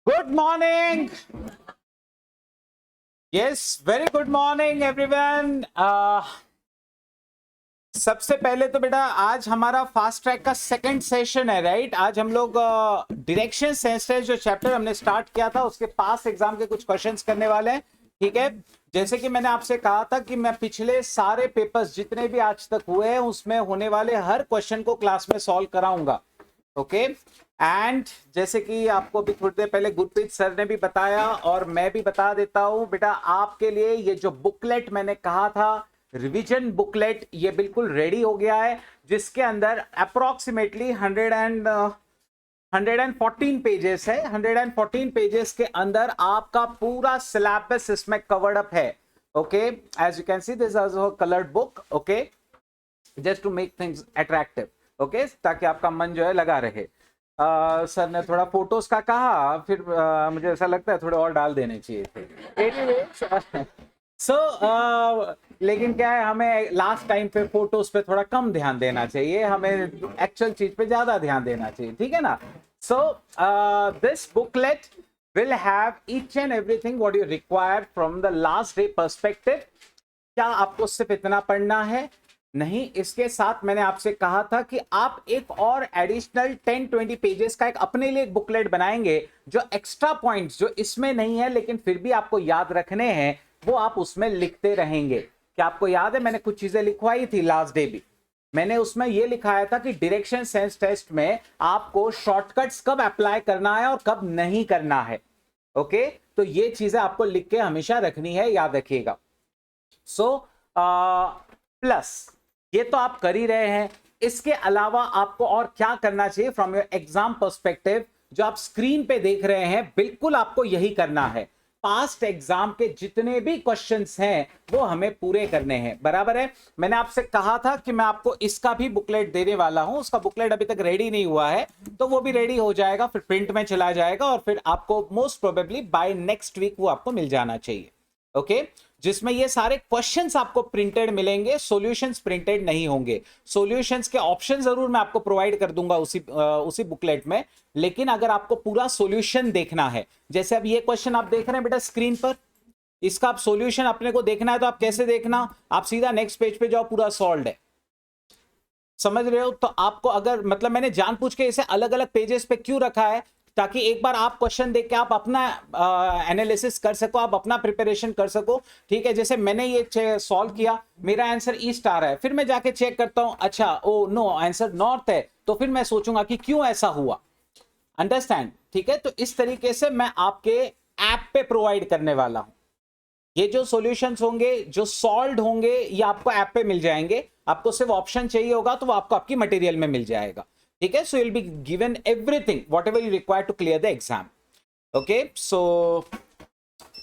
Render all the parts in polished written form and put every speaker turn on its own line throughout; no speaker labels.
Good morning. Yes, very good morning everyone. सबसे पहले तो बेटा आज हमारा फास्ट ट्रैक का सेकंड सेशन है, राइट। आज हम लोग डायरेक्शन सेंस जो चैप्टर हमने स्टार्ट किया था उसके पास एग्जाम के कुछ क्वेश्चंस करने वाले हैं, ठीक है। जैसे कि मैंने आपसे कहा था कि मैं पिछले सारे पेपर्स जितने भी आज तक हुए हैं उसमें होने वाले हर क्वेश्चन को क्लास में सॉल्व कराऊंगा, ओके। एंड जैसे कि आपको भी थोड़ी देर पहले गुरप्रीत सर ने भी बताया और मैं भी बता देता हूं बेटा, आपके लिए ये जो बुकलेट मैंने कहा था रिवीजन बुकलेट, ये बिल्कुल रेडी हो गया है, जिसके अंदर अप्रोक्सीमेटली 114 पेजेस है। 114 पेजेस के अंदर आपका पूरा सिलेबस इसमें कवर्ड अप है, okay. As you can see this is a coloured book, okay, just to make things attractive, okay, ताकि आपका मन जो है लगा रहे। सर ने थोड़ा फोटोज का कहा, फिर मुझे ऐसा लगता है थोड़े और डाल देने चाहिए थे। एनीवेज सो लेकिन क्या है, हमें लास्ट टाइम पे फोटोज पे थोड़ा कम ध्यान देना चाहिए, हमें एक्चुअल चीज पे ज्यादा ध्यान देना चाहिए, ठीक है ना। So this booklet will have each and everything what you require from the last day perspective। क्या आपको सिर्फ इतना पढ़ना है? नहीं, इसके साथ मैंने आपसे कहा था कि आप एक और एडिशनल 10-20 पेजेस का एक अपने लिए एक बुकलेट बनाएंगे, जो एक्स्ट्रा पॉइंट्स जो इसमें नहीं है लेकिन फिर भी आपको याद रखने हैं, वो आप उसमें लिखते रहेंगे। क्या आपको याद है मैंने कुछ चीजें लिखवाई थी लास्ट डे भी? मैंने उसमें यह लिखाया था कि डायरेक्शन सेंस टेस्ट में आपको शॉर्टकट्स कब अप्लाई करना है और कब नहीं करना है, ओके। तो ये चीजें आपको लिख के हमेशा रखनी है, याद रखिएगा। सो प्लस ये तो आप कर ही रहे हैं, इसके अलावा आपको और क्या करना चाहिए फ्रॉम योर एग्जाम पर्सपेक्टिव? जो आप स्क्रीन पे देख रहे हैं बिल्कुल आपको यही करना है। पास्ट एग्जाम के जितने भी क्वेश्चंस हैं वो हमें पूरे करने हैं, बराबर है। मैंने आपसे कहा था कि मैं आपको इसका भी बुकलेट देने वाला हूं, उसका बुकलेट अभी तक रेडी नहीं हुआ है, तो वो भी रेडी हो जाएगा, फिर प्रिंट में चला जाएगा और फिर आपको most probably by next week वो आपको मिल जाना चाहिए, ओके। जिसमें ये सारे क्वेश्चंस आपको प्रिंटेड मिलेंगे, सॉल्यूशंस प्रिंटेड नहीं होंगे। सॉल्यूशंस के ऑप्शन जरूर मैं आपको प्रोवाइड कर दूंगा उसी बुकलेट में, लेकिन अगर आपको पूरा सॉल्यूशन देखना है, जैसे अब ये क्वेश्चन आप देख रहे हैं बेटा स्क्रीन पर, इसका आप सॉल्यूशन अपने को देखना है तो आप कैसे देखना, आप सीधा नेक्स्ट पेज पे जाओ, पूरा सॉल्व्ड है, समझ रहे हो। तो आपको अगर मतलब मैंने जानबूझ के इसे अलग अलग पेजेस पे क्यों रखा है, ताकि एक बार आप क्वेश्चन देख के आप अपना एनालिसिस कर सको, आप अपना प्रिपरेशन कर सको, ठीक है। जैसे मैंने ये सॉल्व किया, मेरा आंसर ईस्ट आ रहा है, फिर मैं जाके चेक करता हूं, अच्छा ओ नो आंसर नॉर्थ है, तो फिर मैं सोचूंगा कि क्यों ऐसा हुआ, अंडरस्टैंड, ठीक है। तो इस तरीके से मैं आपके ऐप पे प्रोवाइड करने वाला हूं। ये जो सॉल्यूशंस होंगे जो सॉल्व्ड होंगे ये आपको ऐप पे मिल जाएंगे, आपको सिर्फ ऑप्शन चाहिए होगा तो वो आपको आपकी मटेरियल में मिल जाएगा, ठीक है। So you will be given everything whatever you require to clear the exam, okay. So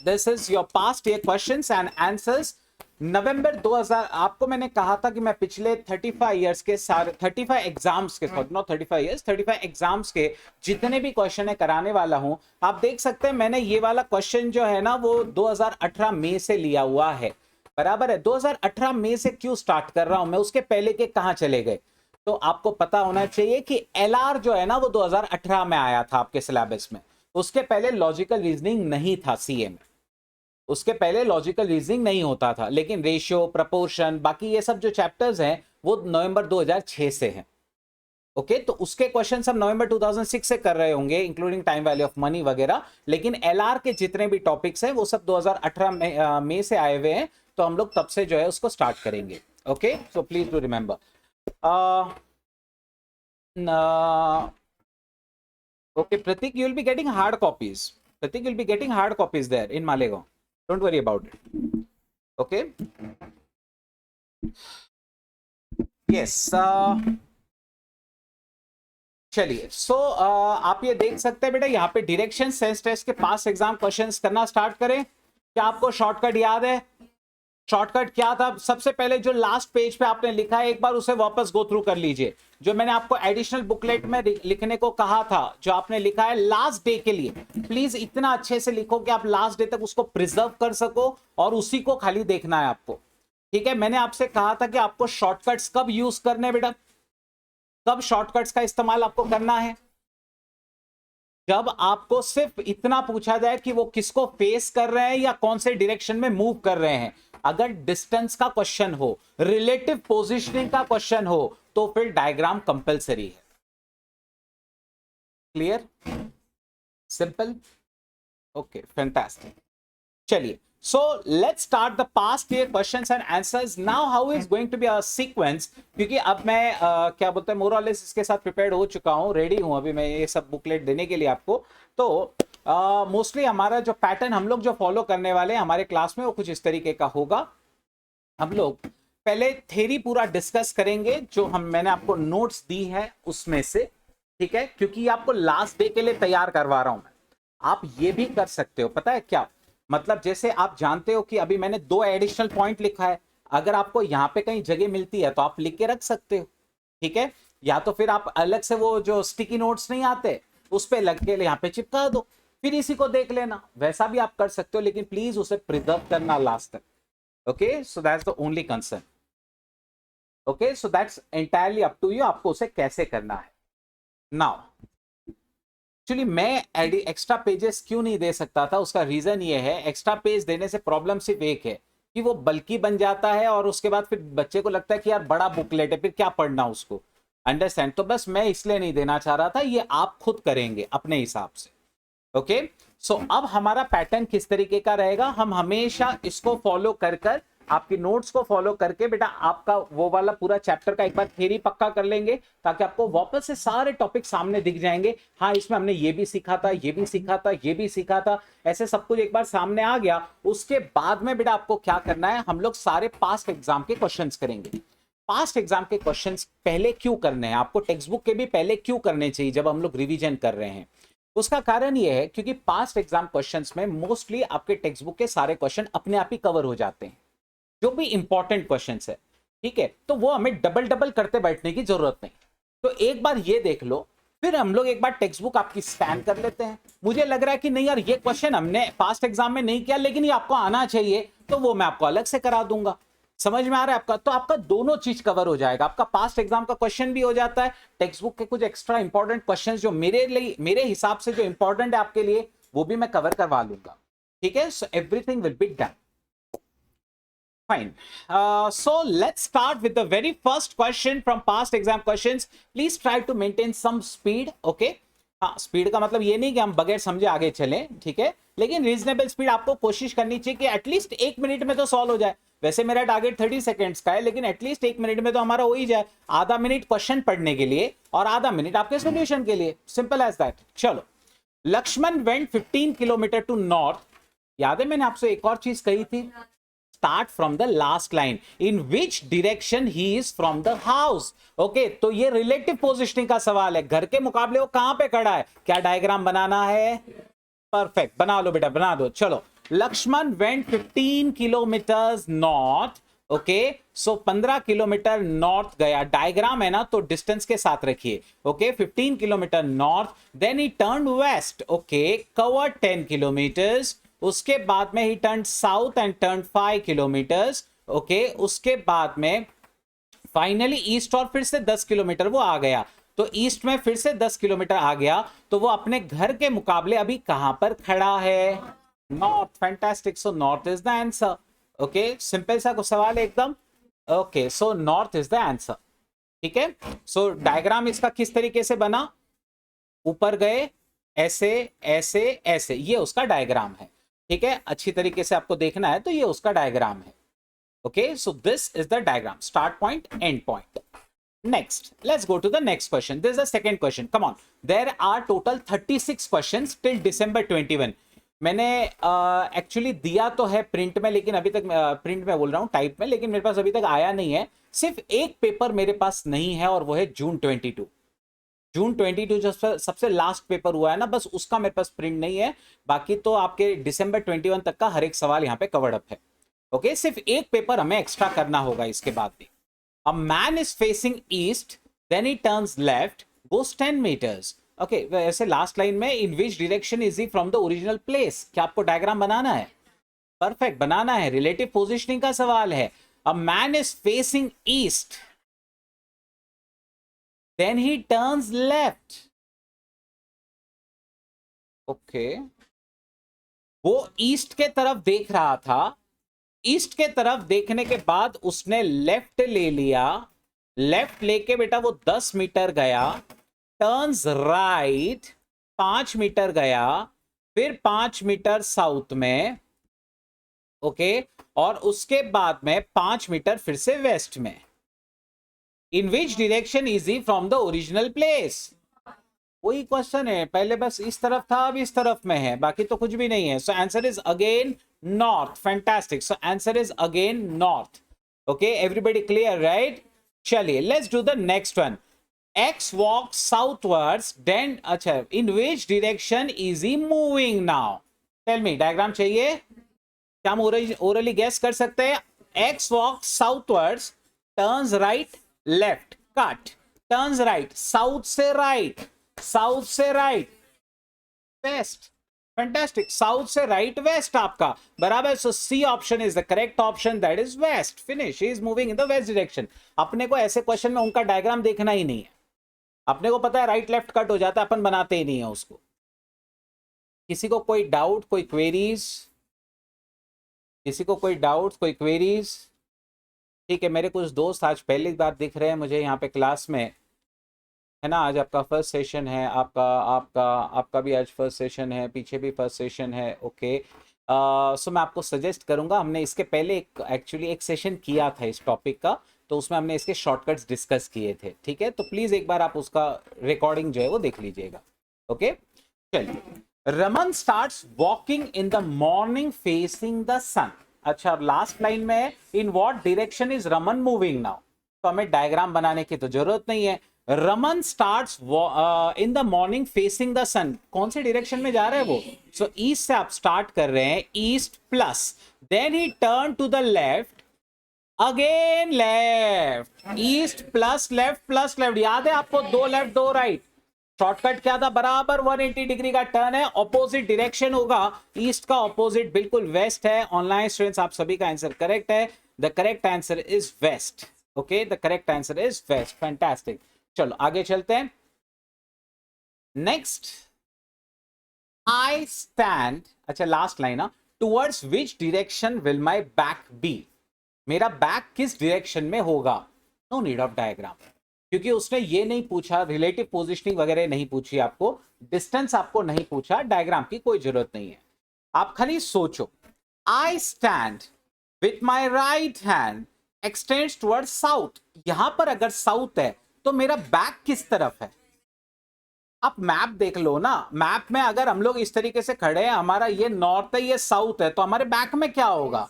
this is your past year questions and answers. November 2000, आपको मैंने कहा था कि मैं पिछले 35 इयर्स के सारे 35 एग्जाम्स के, नॉट 35 इयर्स, 35 एग्जाम्स के जितने भी क्वेश्चन है कराने वाला हूं। आप देख सकते हैं मैंने ये वाला क्वेश्चन जो है ना वो 2018 मई से लिया हुआ है, बराबर है। 2018 मई से क्यों स्टार्ट कर रहा हूं मैं, उसके पहले के कहां चले गए, तो आपको पता होना चाहिए कि एलआर जो है ना वो 2018 में आया था आपके सिलेबस में। उसके पहले लॉजिकल रीजनिंग नहीं था सीए में, उसके पहले लॉजिकल रीजनिंग नहीं होता था, लेकिन रेशियो, प्रपोर्शन, बाकी ये सब जो चैप्टर्स हैं वो नवंबर 2006 से हैं, ओके। तो उसके क्वेश्चन हम नवंबर 2006 से कर रहे होंगे, including time value of money वगैरह, लेकिन एलआर के जितने भी टॉपिक्स हैं वो सब 2018 में से आए हुए हैं, तो हम लोग तब से जो है उसको स्टार्ट करेंगे, okay. So please do remember. Okay, Pratik, you will be getting hard copies. Pratik, you will be getting hard copies there in Malegaon. Don't worry about it. Okay. Yes. चलिए, सो आप ये देख सकते हैं बेटा, यहाँ पे डायरेक्शन सेंस टेस्ट के पास एग्जाम क्वेश्चंस करना स्टार्ट करें। क्या आपको शॉर्टकट याद है? शॉर्टकट क्या था? सबसे पहले जो लास्ट पेज पे आपने लिखा है एक बार उसे वापस गो थ्रू कर लीजिए, जो मैंने आपको एडिशनल बुकलेट में लिखने को कहा था, जो आपने लिखा है लास्ट डे के लिए, प्लीज इतना अच्छे से लिखो कि आप लास्ट डे तक उसको प्रिजर्व कर सको और उसी को खाली देखना है आपको, ठीक है। मैंने आपसे कहा था कि आपको शॉर्टकट्स कब यूज करने बेटा, कब शॉर्टकट्स का इस्तेमाल आपको करना है, जब आपको सिर्फ इतना पूछा जाए कि वो किसको फेस कर रहे हैं या कौन से डायरेक्शन में मूव कर रहे हैं। अगर डिस्टेंस का क्वेश्चन हो, रिलेटिव पोजीशनिंग का क्वेश्चन हो, तो फिर डायग्राम कंपलसरी है। क्लियर? सिंपल? Okay, fantastic. चलिए, so let's start the past year questions and answers. Now how is going to be a sequence, क्योंकि अब मैं क्या बोलते हैं, मोरलेस इसके साथ प्रिपेयर्ड हो चुका हूँ, रेडी हूँ अभी मैं ये सब बुकलेट देने के लिए आपको। तो मोस्टली हमारा जो पैटर्न हम लोग जो फॉलो करने वाले हैं हमारे क्लास में वो कुछ इस तरीके का होगा। हम लोग पहले थ्योरी पूरा डिस्कस करेंगे जो मैंने आपको नोट्स दी है उसमें से, ठीक है, क्योंकि आपको लास्ट डे के लिए तैयार करवा रहा हूं मैं। आप ये भी कर सकते हो, पता है क्या मतलब, जैसे आप जानते हो कि अभी मैंने 2 एडिशनल पॉइंट लिखा है, अगर आपको यहाँ पे कहीं जगह मिलती है तो आप लिख के रख सकते हो, ठीक है, या तो फिर आप अलग से वो जो स्टिकी नोट्स नहीं आते उस पे लग के यहाँ पे चिपका दो, फिर इसी को देख लेना, वैसा भी आप कर सकते हो, लेकिन प्लीज उसे प्रिजर्व करना लास्ट तक। Okay, so that's the only concern. Okay, so that's entirely up to you, आपको उसे कैसे करना है। नाउ एक्चुअली मैं एक्स्ट्रा पेजेस क्यों नहीं दे सकता था, उसका रीजन ये है, एक्स्ट्रा पेज देने से प्रॉब्लम सिर्फ एक है कि वो बल्कि बन जाता है और उसके बाद फिर बच्चे को लगता है कि यार बड़ा बुकलेट है, फिर क्या पढ़ना उसको, अंडरस्टैंड। तो बस मैं इसलिए नहीं देना चाह रहा था, ये आप खुद करेंगे अपने हिसाब से। ओके, सो अब हमारा पैटर्न किस तरीके का रहेगा, हम हमेशा इसको फॉलो कर कर, आपकी नोट्स को फॉलो करके बेटा आपका वो वाला पूरा चैप्टर का एक बार थ्योरी पक्का कर लेंगे, ताकि आपको वापस से सारे टॉपिक सामने दिख जाएंगे। हाँ, इसमें हमने ये भी सीखा था, ये भी सीखा था, ये भी सीखा था, ऐसे सब कुछ एक बार सामने आ गया। उसके बाद में बेटा आपको क्या करना है, हम लोग सारे पास्ट एग्जाम के क्वेश्चंस करेंगे। पास्ट एग्जाम के क्वेश्चंस पहले क्यों करने हैं, आपको टेक्स्ट बुक के भी पहले क्यों करने चाहिए जब हम लोग रिवीजन कर रहे हैं, उसका कारण यह है क्योंकि पास्ट एग्जाम क्वेश्चंस में मोस्टली आपके टेक्स्ट बुक के सारे क्वेश्चन अपने आप ही कवर हो जाते हैं, जो भी इंपॉर्टेंट क्वेश्चंस है, ठीक है, तो वो हमें डबल डबल करते बैठने की जरूरत नहीं। तो एक बार ये देख लो, फिर हम लोग एक बार टेक्स्ट बुक आपकी स्कैन कर लेते हैं, मुझे लग रहा है कि नहीं यार ये क्वेश्चन हमने पास्ट एग्जाम में नहीं किया लेकिन ये आपको आना चाहिए, तो वो मैं आपको अलग से करा दूंगा। समझ में आ रहा है आपका? तो आपका दोनों चीज कवर हो जाएगा, आपका पास्ट एग्जाम का क्वेश्चन भी हो जाता है, टेक्स्ट बुक के कुछ एक्स्ट्रा इंपॉर्टेंट क्वेश्चंस जो मेरे हिसाब से जो इंपॉर्टेंट है आपके लिए, वो भी मैं कवर करवा लूंगा, ठीक है। So everything will be done. Fine. So let's start with the very first question from past exam questions. Please try to maintain some speed. Okay. हाँ, स्पीड का मतलब ये नहीं कि हम बगैर समझे आगे चलें, ठीक है, लेकिन रीजनेबल स्पीड आपको कोशिश करनी चाहिए कि एटलीस्ट 1 मिनट में तो सॉल्व हो जाए। वैसे मेरा टारगेट 30 सेकेंड्स का है, लेकिन एटलीस्ट 1 मिनट में तो हमारा हो ही जाए, आधा मिनट क्वेश्चन पढ़ने के लिए और आधा मिनट आपके सोल्यूशन के लिए, सिंपल एज दैट। चलो, Lakshman went 15 kilometre to north. याद है मैंने आपसे एक और चीज कही थी, start from the last line, in which direction he is from the house. Okay, तो ये relative positioning का सवाल है, घर के मुकाबले वो कहां पे खड़ा है, क्या डायग्राम बनाना है? परफेक्ट, बना लो बेटा, बना दो। चलो, Lakshman went 15 kilometre north. Okay, so 15 kilometre north गया, डायग्राम है ना तो डिस्टेंस के साथ रखिए। Okay, 15 kilometre north, then he turn west. Okay, cover 10 kilometres, उसके बाद में he turn south and turn 5 kilometres. Okay, उसके बाद में फाइनली ईस्ट और फिर से 10 किलोमीटर वो आ गया, तो ईस्ट में फिर से 10 किलोमीटर आ गया, तो वो अपने घर के मुकाबले अभी कहां पर खड़ा है? North. Fantastic, so north is the answer. Okay, simple सा सवाल एकदम। Okay, so north is the answer, ठीक है। सो डायग्राम इसका किस तरीके से बना, ऊपर गए ऐसे ऐसे ऐसे, ये उसका डायग्राम है, ठीक है, अच्छी तरीके से आपको देखना है तो ये उसका डायग्राम है। Okay, so this is the diagram, start point, end point. Next, let's go to the next question. This is the second question, come on. There are total 36 questions till December 21। मैंने actually दिया तो है print में, लेकिन अभी तक print में बोल रहा हूँ, टाइप में, लेकिन मेरे पास अभी तक आया नहीं है। सिर्फ एक पेपर मेरे पास नहीं है और वो है जून 22। जून 22 जो सबसे लास्ट पेपर हुआ है ना, बस उसका मेरे पास प्रिंट नहीं है, बाकी तो आपके December 21 तक का हर एक सवाल यहाँ पे कवर्ड अप है। ओके, सिर्फ एक पेपर हमें एक्स्ट्रा करना होगा इसके बाद भी। A man is facing east, then he turns left, goes 10 metres. Okay, वैसे लास्ट लाइन में in which direction is he from the original place, क्या आपको डायग्राम बनाना है? परफेक्ट, बनाना है, रिलेटिव पोजिशनिंग का सवाल है। अ man is facing east, then he turns left, okay, वो ईस्ट के तरफ देख रहा था, ईस्ट के तरफ देखने के बाद उसने लेफ्ट ले लिया, लेफ्ट लेके बेटा वो 10 मीटर गया, टर्न्स राइट 5 मीटर गया, फिर 5 मीटर साउथ में, ओके, और उसके बाद में 5 मीटर फिर से वेस्ट में। In which direction is he from the original place? वही क्वेश्चन है, पहले बस इस तरफ था, अब इस तरफ में है, बाकी तो कुछ भी नहीं है। So answer is again north. Fantastic. So answer is again north. Okay, everybody clear, right? चलिए, let's do the next one. X walks southwards, then अच्छा, in which direction is he moving now? Tell me, diagram चाहिए क्या? हम orally guess कर सकते हैं? X walks southwards, turns right, left, cut, turns right, south से right, south से right, west. Fantastic, south से राइट वेस्ट आपका बराबर। So C option is the correct option, that is west. Finish, he is moving in the west direction. अपने को ऐसे question में उनका डायग्राम देखना ही नहीं है, अपने को पता है राइट लेफ्ट कट हो जाता है, अपन बनाते ही नहीं है उसको। किसी को कोई डाउट, कोई क्वेरीज? किसी को कोई डाउट, कोई क्वेरीज? ठीक है, मेरे कुछ दोस्त आज पहली बार दिख रहे हैं मुझे यहाँ पे क्लास में, है ना? आज आपका फर्स्ट सेशन है, आपका आपका आपका भी आज फर्स्ट सेशन है, पीछे भी फर्स्ट सेशन है। ओके, सो मैं आपको सजेस्ट करूंगा, हमने इसके पहले एक्चुअली एक सेशन किया था इस टॉपिक का, तो उसमें हमने इसके शॉर्टकट्स डिस्कस किए थे। ठीक है, तो प्लीज एक बार आप उसका रिकॉर्डिंग जो है वो देख लीजिएगा। ओके, चलिए। Raman starts walking in the morning facing the sun. अच्छा, लास्ट लाइन में in what direction is Raman moving now? तो हमें डायग्राम बनाने की तो जरूरत नहीं है। Raman starts in the morning facing the sun, कौन से डायरेक्शन में जा रहे हैं वो? सो ईस्ट से आप स्टार्ट कर रहे हैं, east plus, then he turn to the left, again left, east plus left, याद है आपको? 2 लेफ्ट 2 राइट। शॉर्टकट क्या था? बराबर 180 डिग्री का टर्न है, ऑपोजिट डायरेक्शन होगा, ईस्ट का ऑपोजिट बिल्कुल वेस्ट है। ऑनलाइन स्टूडेंट्स, आप सभी का आंसर करेक्ट है। The correct answer is west. Okay, the correct answer is west. Fantastic. चलो आगे चलते हैं। नेक्स्ट, आई स्टैंड, अच्छा लास्ट लाइन ना, towards which direction will my back be? मेरा बैक किस डायरेक्शन में होगा? नो नीड ऑफ डायग्राम, क्योंकि उसने ये नहीं पूछा, रिलेटिव पोजिशनिंग वगैरह नहीं पूछी आपको, डिस्टेंस आपको नहीं पूछा, डायग्राम की कोई जरूरत नहीं है। आप खाली सोचो, I stand with my right hand x tends towards south. यहां पर अगर साउथ है तो मेरा बैक किस तरफ है? आप मैप देख लो ना, मैप में अगर हम लोग इस तरीके से खड़े हैं, हमारा ये नॉर्थ है, ये साउथ है, तो हमारे बैक में क्या होगा?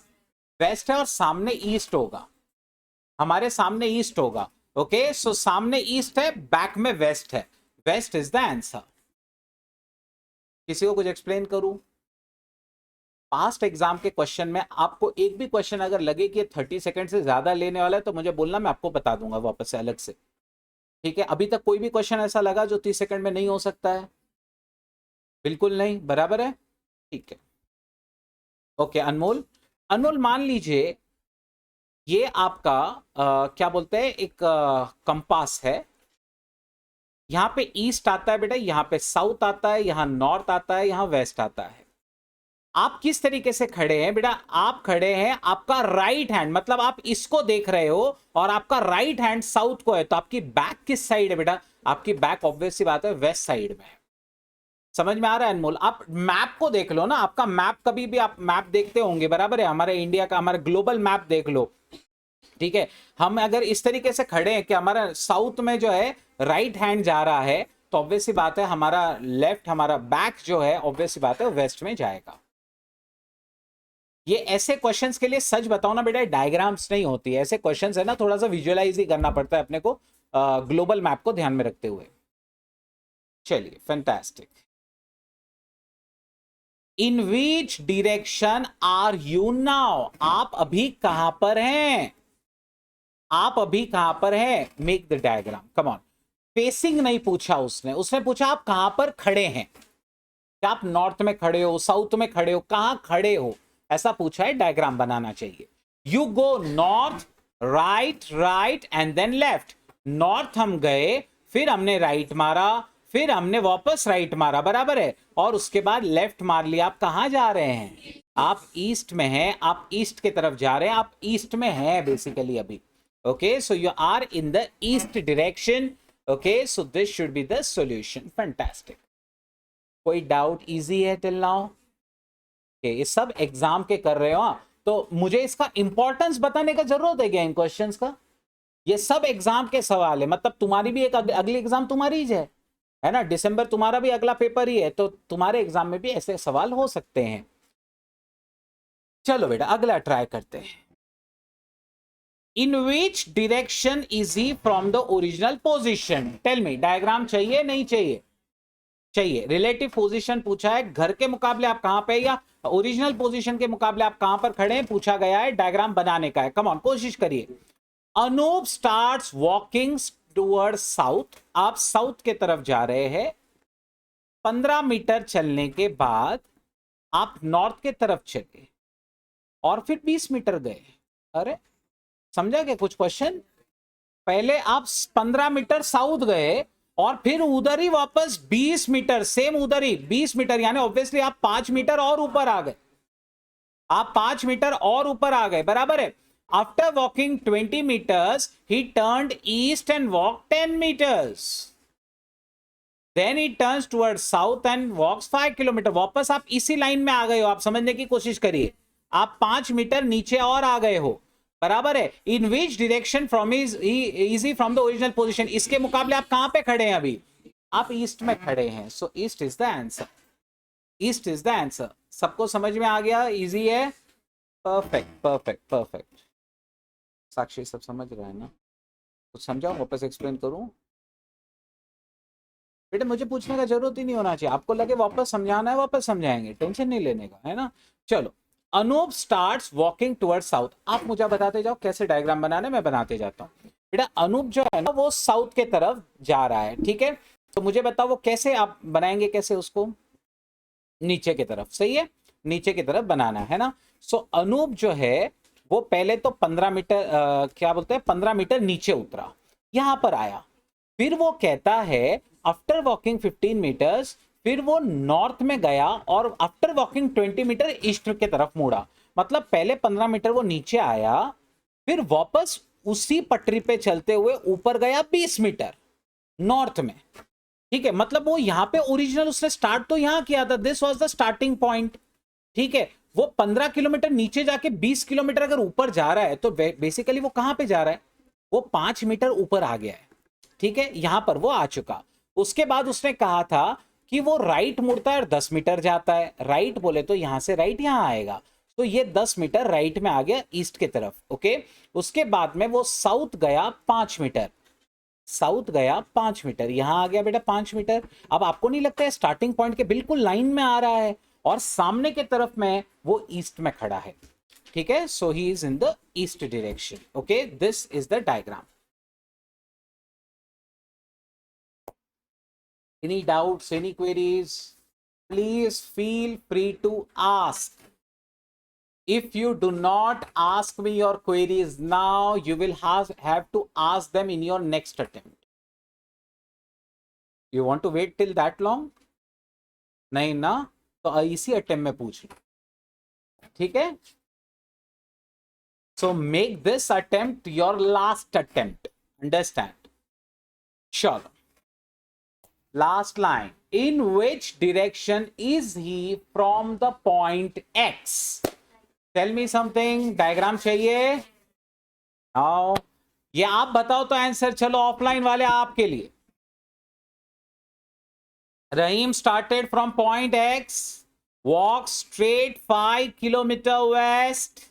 वेस्ट है, और सामने ईस्ट होगा, हमारे सामने ईस्ट होगा। ओके, सो सामने ईस्ट है, बैक में वेस्ट है, वेस्ट इज द आंसर। किसी को कुछ एक्सप्लेन करूं? पास्ट एग्जाम के क्वेश्चन में आपको एक भी क्वेश्चन अगर लगे कि 30 सेकंड से ज्यादा लेने वाला है तो मुझे बोलना, मैं आपको बता दूंगा वापस से अलग से। ठीक है, अभी तक कोई भी क्वेश्चन ऐसा लगा जो 30 सेकंड में नहीं हो सकता है? बिल्कुल नहीं, बराबर है, ठीक है। ओके, अनमोल, अनमोल मान लीजिए ये आपका क्या बोलते हैं, एक कंपास है। यहां पे ईस्ट आता है बेटा, यहां पे साउथ आता है, यहां नॉर्थ आता है, यहां वेस्ट आता है। आप किस तरीके से खड़े हैं बेटा? आप खड़े हैं, आपका राइट हैंड, मतलब आप इसको देख रहे हो और आपका राइट हैंड साउथ को है, तो आपकी बैक किस साइड है बेटा? आपकी बैक ऑब्वियस सी बात है वेस्ट साइड में है। समझ में आ रहा है अनमोल? आप मैप को देख लो ना, आपका मैप, कभी भी आप मैप देखते होंगे, बराबर है? हमारे इंडिया का, हमारा ग्लोबल मैप देख लो, ठीक है। हम अगर इस तरीके से खड़े हैं कि हमारा साउथ में जो है राइट हैंड जा रहा है, तो ऑब्वियस सी बात है हमारा लेफ्ट, हमारा बैक जो है ऑब्वियस सी बात है वेस्ट में जाएगा। ये ऐसे क्वेश्चंस के लिए सच बताओ ना बेटा, डायग्राम्स नहीं होती है, ऐसे क्वेश्चंस है ना, थोड़ा सा विजुअलाइज ही करना पड़ता है अपने को, ग्लोबल मैप को ध्यान में रखते हुए। चलिए, fantastic. In which direction are you now? आप अभी कहां पर हैं? आप अभी कहां पर हैं? Make the diagram, come on. Facing नहीं पूछा उसने, उसने पूछा आप कहां पर खड़े हैं। क्या आप नॉर्थ में खड़े हो, साउथ में खड़े हो, कहां खड़े हो, ऐसा पूछा है, डायग्राम बनाना चाहिए। You go north, right, right and then left. North हम गए, फिर हमने राइट मारा, फिर हमने वापस राइट मारा, बराबर है, और उसके बाद लेफ्ट मार लिया। आप कहां जा रहे हैं? आप ईस्ट में हैं, आप ईस्ट की तरफ जा रहे हैं, आप ईस्ट में हैं बेसिकली अभी। Okay, so you are in the east direction. Okay, so this should be the solution. Fantastic. कोई डाउट? इजी है टिल नाउ? ये सब एग्जाम के कर रहे हो, तो मुझे इसका इंपॉर्टेंस बताने का जरूरत है क्या इन क्वेश्चंस का? ये सब एग्जाम के सवाल है, मतलब तुम्हारी भी एक अगली एग्जाम तुम्हारी ही है ना, दिसंबर तुम्हारा भी अगला पेपर ही है, तो तुम्हारे एग्जाम में भी ऐसे सवाल हो सकते हैं। चलो बेटा अगला ट्राई करते हैं। In which direction is he from the original position? Tell me. Diagram चाहिए नहीं चाहिए? चाहिए। रिलेटिव पोजीशन पूछा है, घर के मुकाबले आप कहां पे, या ओरिजिनल पोजीशन के मुकाबले आप कहां पर खड़े हैं, पूछा गया है। डायग्राम बनाने का है, कम ऑन कोशिश करिए। Anoop starts walking towards south. आप साउथ के तरफ जा रहे हैं। 15 मीटर चलने के बाद आप नॉर्थ के तरफ चले और फिर 20 मीटर गए। अरे समझा क्या कुछ क्वेश्चन? पहले आप 15 मीटर साउथ गए और फिर उधर ही वापस 20 मीटर, सेम उधर ही 20 मीटर, यानी ऑब्वियसली आप 5 मीटर और ऊपर आ गए। आप 5 मीटर और ऊपर आ गए, बराबर है। After walking 20 meters, he turned east and walked 10 meters. Then he turns towards south and walks 5 kilometers. वापस आप इसी लाइन में आ गए हो। आप समझने की कोशिश करिए, आप 5 मीटर नीचे और आ गए हो, बराबर है। In which direction from is he from the original position? इसके मुकाबले आप कहां पे खड़े हैं अभी? आप ईस्ट में खड़े हैं। So east is the answer. East is the answer. सबको समझ में आ गया? इजी है। Perfect perfect perfect. साक्षी सब समझ रहा है ना? कुछ समझाओ, वापस एक्सप्लेन करूं? बेटा मुझे पूछने का जरूरत ही नहीं होना चाहिए, आपको लगे वापस समझाना है वापस समझाएंगे, टेंशन नहीं लेने का, है ना। चलो, Anoop starts walking towards south. आप मुझे बताते जाओ कैसे डायग्राम बनाने, मैं बनाते जाता हूँ। बेटा अनूप जो है ना वो साउथ के तरफ जा रहा है, ठीक है। तो मुझे बताओ वो कैसे आप बनाएंगे, कैसे उसको? नीचे की तरफ, सही है, नीचे की तरफ बनाना है ना। सो अनूप जो है वो पहले तो 15 मीटर क्या बोलते हैं 15 मीटर नीचे उतरा, यहां पर आया। फिर वो कहता है आफ्टर वॉकिंग 15 मीटर्स, फिर वो नॉर्थ में गया और आफ्टर वॉकिंग 20 मीटर ईस्ट की तरफ मुड़ा। मतलब पहले 15 मीटर वो नीचे आया, फिर वापस उसी पटरी पे चलते हुए ऊपर गया 20 मीटर नॉर्थ में, ठीक है। मतलब वो यहां पे ओरिजिनल उसने स्टार्ट तो यहां किया था, this was the starting point, ठीक है। वो 15 किलोमीटर नीचे जाके 20 किलोमीटर अगर ऊपर जा रहा है तो बेसिकली वो कहां पे जा रहा है? वो 5 मीटर ऊपर आ गया है, ठीक है। यहां पर वो आ चुका। उसके बाद उसने कहा था कि वो राइट मुड़ता है और 10 मीटर जाता है। राइट बोले तो यहां से राइट यहां आएगा, तो ये 10 मीटर राइट में आ गया ईस्ट की तरफ, ओके। उसके बाद में वो साउथ गया 5 मीटर, साउथ गया 5 मीटर, यहां आ गया बेटा 5 मीटर। अब आपको नहीं लगता है स्टार्टिंग पॉइंट के बिल्कुल लाइन में आ रहा है, और सामने के तरफ में वो ईस्ट में खड़ा है, ठीक है। So he is in the east direction, okay. This is the diagram. Any doubts, any queries? Please feel free to ask. If you do not ask me your queries now, you will have to ask them in your next attempt. You want to wait till that long? नहीं ना, तो इसी attempt में पूछ लो, ठीक है। So make this attempt your last attempt. Understand? चलो, last line. In which direction is he from the point X? Tell me something. Diagram चाहिए? आओ, ये आप बताओ तो आंसर। चलो ऑफलाइन वाले आपके लिए। Rahim started from point X, walked straight 5 kilometers west,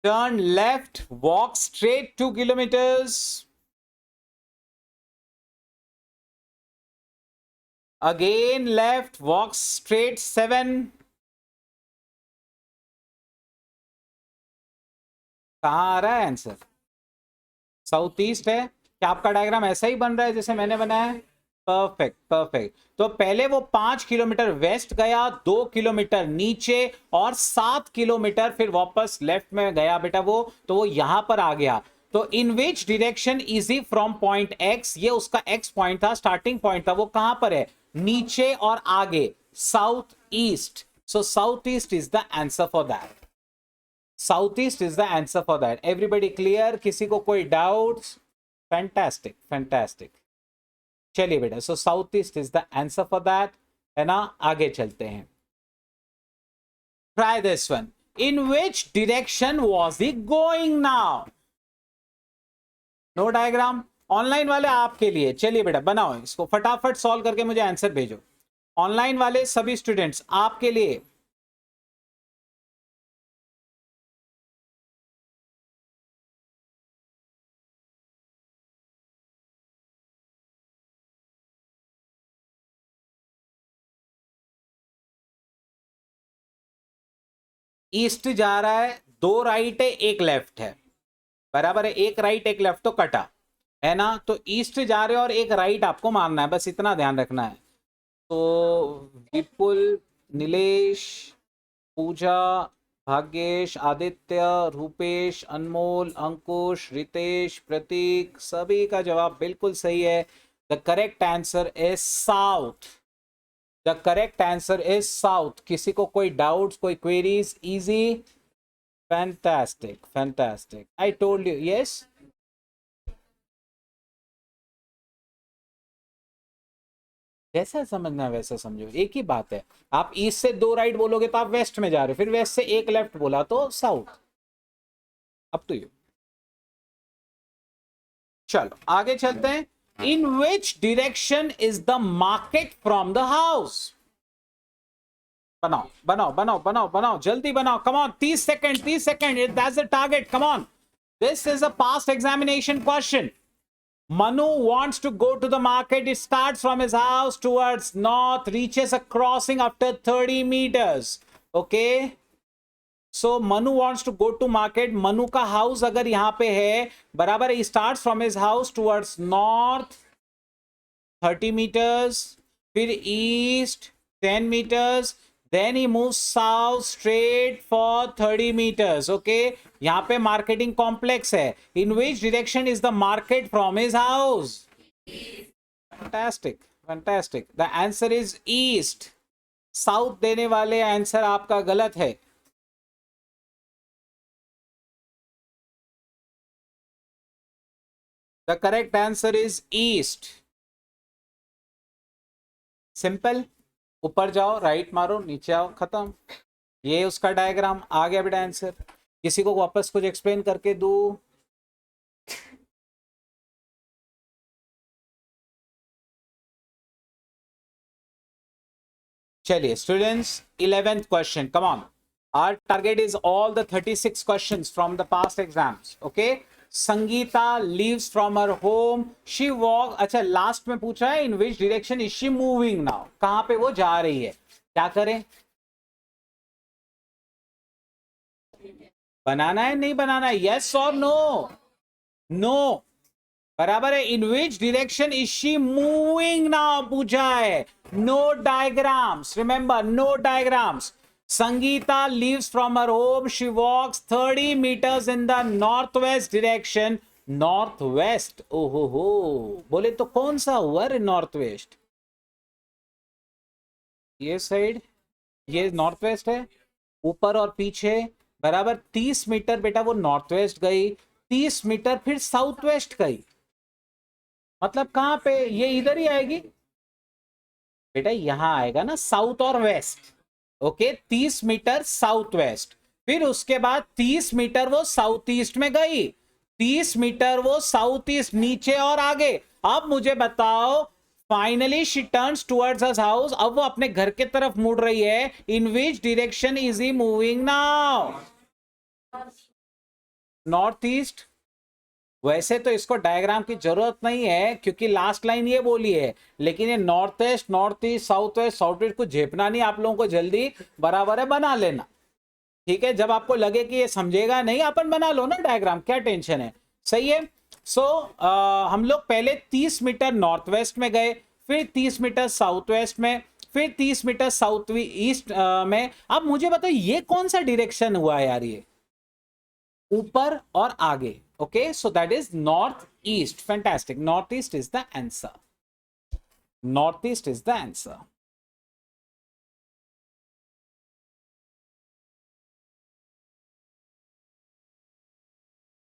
turned left, walked straight 2 kilometers, again left, walk straight 7. कहां आ रहा है आंसर? साउथ ईस्ट है। क्या आपका डायग्राम ऐसा ही बन रहा है जैसे मैंने बनाया है? Perfect perfect. तो पहले वो 5 किलोमीटर वेस्ट गया, 2 किलोमीटर नीचे और 7 किलोमीटर फिर वापस लेफ्ट में गया बेटा वो, तो वो यहां पर आ गया। तो in which direction is he from point X, ये उसका एक्स पॉइंट था, स्टार्टिंग पॉइंट था, वो कहां पर है, नीचे और आगे, south east. So south east is the answer for that. South east is the answer for that. Everybody clear? किसी को कोई डाउट्स? Fantastic fantastic. चलिए बेटा, so south east is the answer for that, है ना. आगे चलते हैं. Try this one. In which direction was he going now? No diagram. Online वाले आपके लिए. चलिए बेटा बनाओ इसको, फटाफट सॉल्व करके मुझे आंसर भेजो. ऑनलाइन वाले सभी स्टूडेंट्स आपके लिए. ईस्ट जा रहा है, 2 राइट है 1 लेफ्ट है, बराबर है. 1 राइट 1 लेफ्ट तो कटा, है ना. तो ईस्ट जा रहे हो और 1 राइट आपको मारना है, बस इतना ध्यान रखना है. तो विपुल, नीलेश, पूजा, भाग्येश, आदित्य, रूपेश, अनमोल, अंकुश, रितेश, प्रतीक, सभी का जवाब बिल्कुल सही है. The correct answer is south. The correct answer is south. किसी को कोई डाउट्स, कोई queries? Easy. Fantastic fantastic. I told you. Yes, जैसा समझना है वैसा समझो, एक ही बात है. आप ईस्ट से 2 राइट बोलोगे तो आप वेस्ट में जा रहे हो, फिर वेस्ट से 1 लेफ्ट बोला तो साउथ. Up to you. चलो आगे चलते हैं. In which direction is the market from the house? बनाओ बनाओ बनाओ बनाओ बनाओ, जल्दी बनाओ. Come on, 30 second 30 second. That's the target. Come on, this is a past examination question. Manu wants to go to the market. It starts from his house towards north, reaches a crossing after 30 meters. Okay. So Manu wants to go to market. Manu का house अगर यहाँ पे है, बराबर. He starts from his house towards north 30 meters, फिर east 10 meters, then he moves south straight for 30 meters. Okay, यहाँ पे marketing complex है. In which direction is the market from his house? Fantastic, fantastic. The answer is east. South देने वाले answer आपका गलत है. The correct answer is east. Simple. ऊपर जाओ, राइट मारो, नीचे आओ, खत्म. ये उसका डायग्राम. आ गया बेटा आंसर. किसी को वापस कुछ एक्सप्लेन करके दो. चलिए students, 11th question. Come on. Our target is all the 36 questions from the past exams. Okay. Sangeeta leaves from her home. She walk. अच्छा, लास्ट में पूछा है in which direction is she moving now? कहां पे वो जा रही है? क्या करें? बनाना है नहीं बनाना है? यस और नो? नो. बराबर है. In which direction is she moving now पूछा है. No diagrams. Remember, no diagrams. Sangeeta leaves from her home. She walks 30 meters in the northwest direction. Northwest. Oh ho. बोले तो कौन सा हुआ रे नॉर्थवेस्ट? ये साइड, ये नॉर्थवेस्ट है. ऊपर और पीछे बराबर 30 मीटर बेटा वो नॉर्थवेस्ट गई, 30 मीटर फिर साउथ वेस्ट गई. मतलब कहां पे? ये इधर ही आएगी बेटा, यहां आएगा ना, साउथ और west. Okay, 30 metre south west. फिर उसके बाद 30 मीटर वो साउथ ईस्ट में गई, 30 मीटर वो साउथ ईस्ट, नीचे और आगे. अब मुझे बताओ, finally she turns towards her house. अब वो अपने घर की तरफ मुड़ रही है. In which direction is he moving now? North east. वैसे तो इसको डायग्राम की जरूरत नहीं है क्योंकि लास्ट लाइन ये बोली है, लेकिन ये north west, north east, south west, south east को झेपना नहीं आप लोगों को, जल्दी बराबर है बना लेना. ठीक है, जब आपको लगे कि ये समझेगा नहीं, अपन बना लो ना डायग्राम, क्या टेंशन है. सही है. सो हम लोग पहले 30 मीटर नॉर्थ वेस्ट में गए, फिर 30 मीटर साउथ वेस्ट में, फिर 30 मीटर साउथ ईस्ट में. अब मुझे बताओ ये कौन सा डायरेक्शन हुआ यार? ये ऊपर और आगे. Okay, so that is northeast. Fantastic. Northeast is the answer. Northeast is the answer.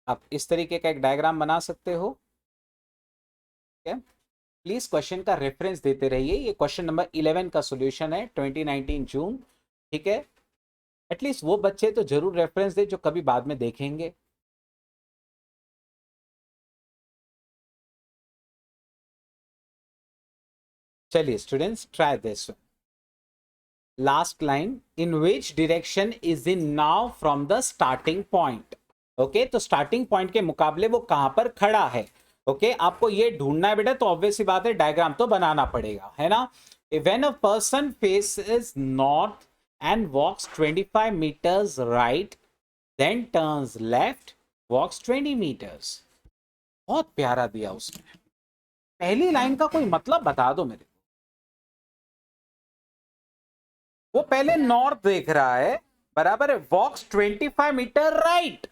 आप इस तरीके का एक डायग्राम बना सकते हो. प्लीज क्वेश्चन का रेफरेंस देते रहिए. ये क्वेश्चन नंबर 11 का सॉल्यूशन है 2019 जून. ठीक है, एटलीस्ट वो बच्चे तो जरूर रेफरेंस दे जो कभी बाद में देखेंगे. चलिए students, try this. Last line, in which direction is in now from the starting point. Okay, तो स्टार्टिंग पॉइंट के मुकाबले वो कहां पर खड़ा है. ओके, आपको ये ढूंढना है बेटा, तो ऑब्वियस सी बात है डायग्राम तो बनाना पड़ेगा, है ना. When a person faces north and walks 25 meters right, then turns left, walks 20 meters. बहुत प्यारा दिया उसने. पहली लाइन का कोई मतलब बता दो मेरे. वो पहले नॉर्थ देख रहा है, बराबर है. वॉक्स 25 meter राइट,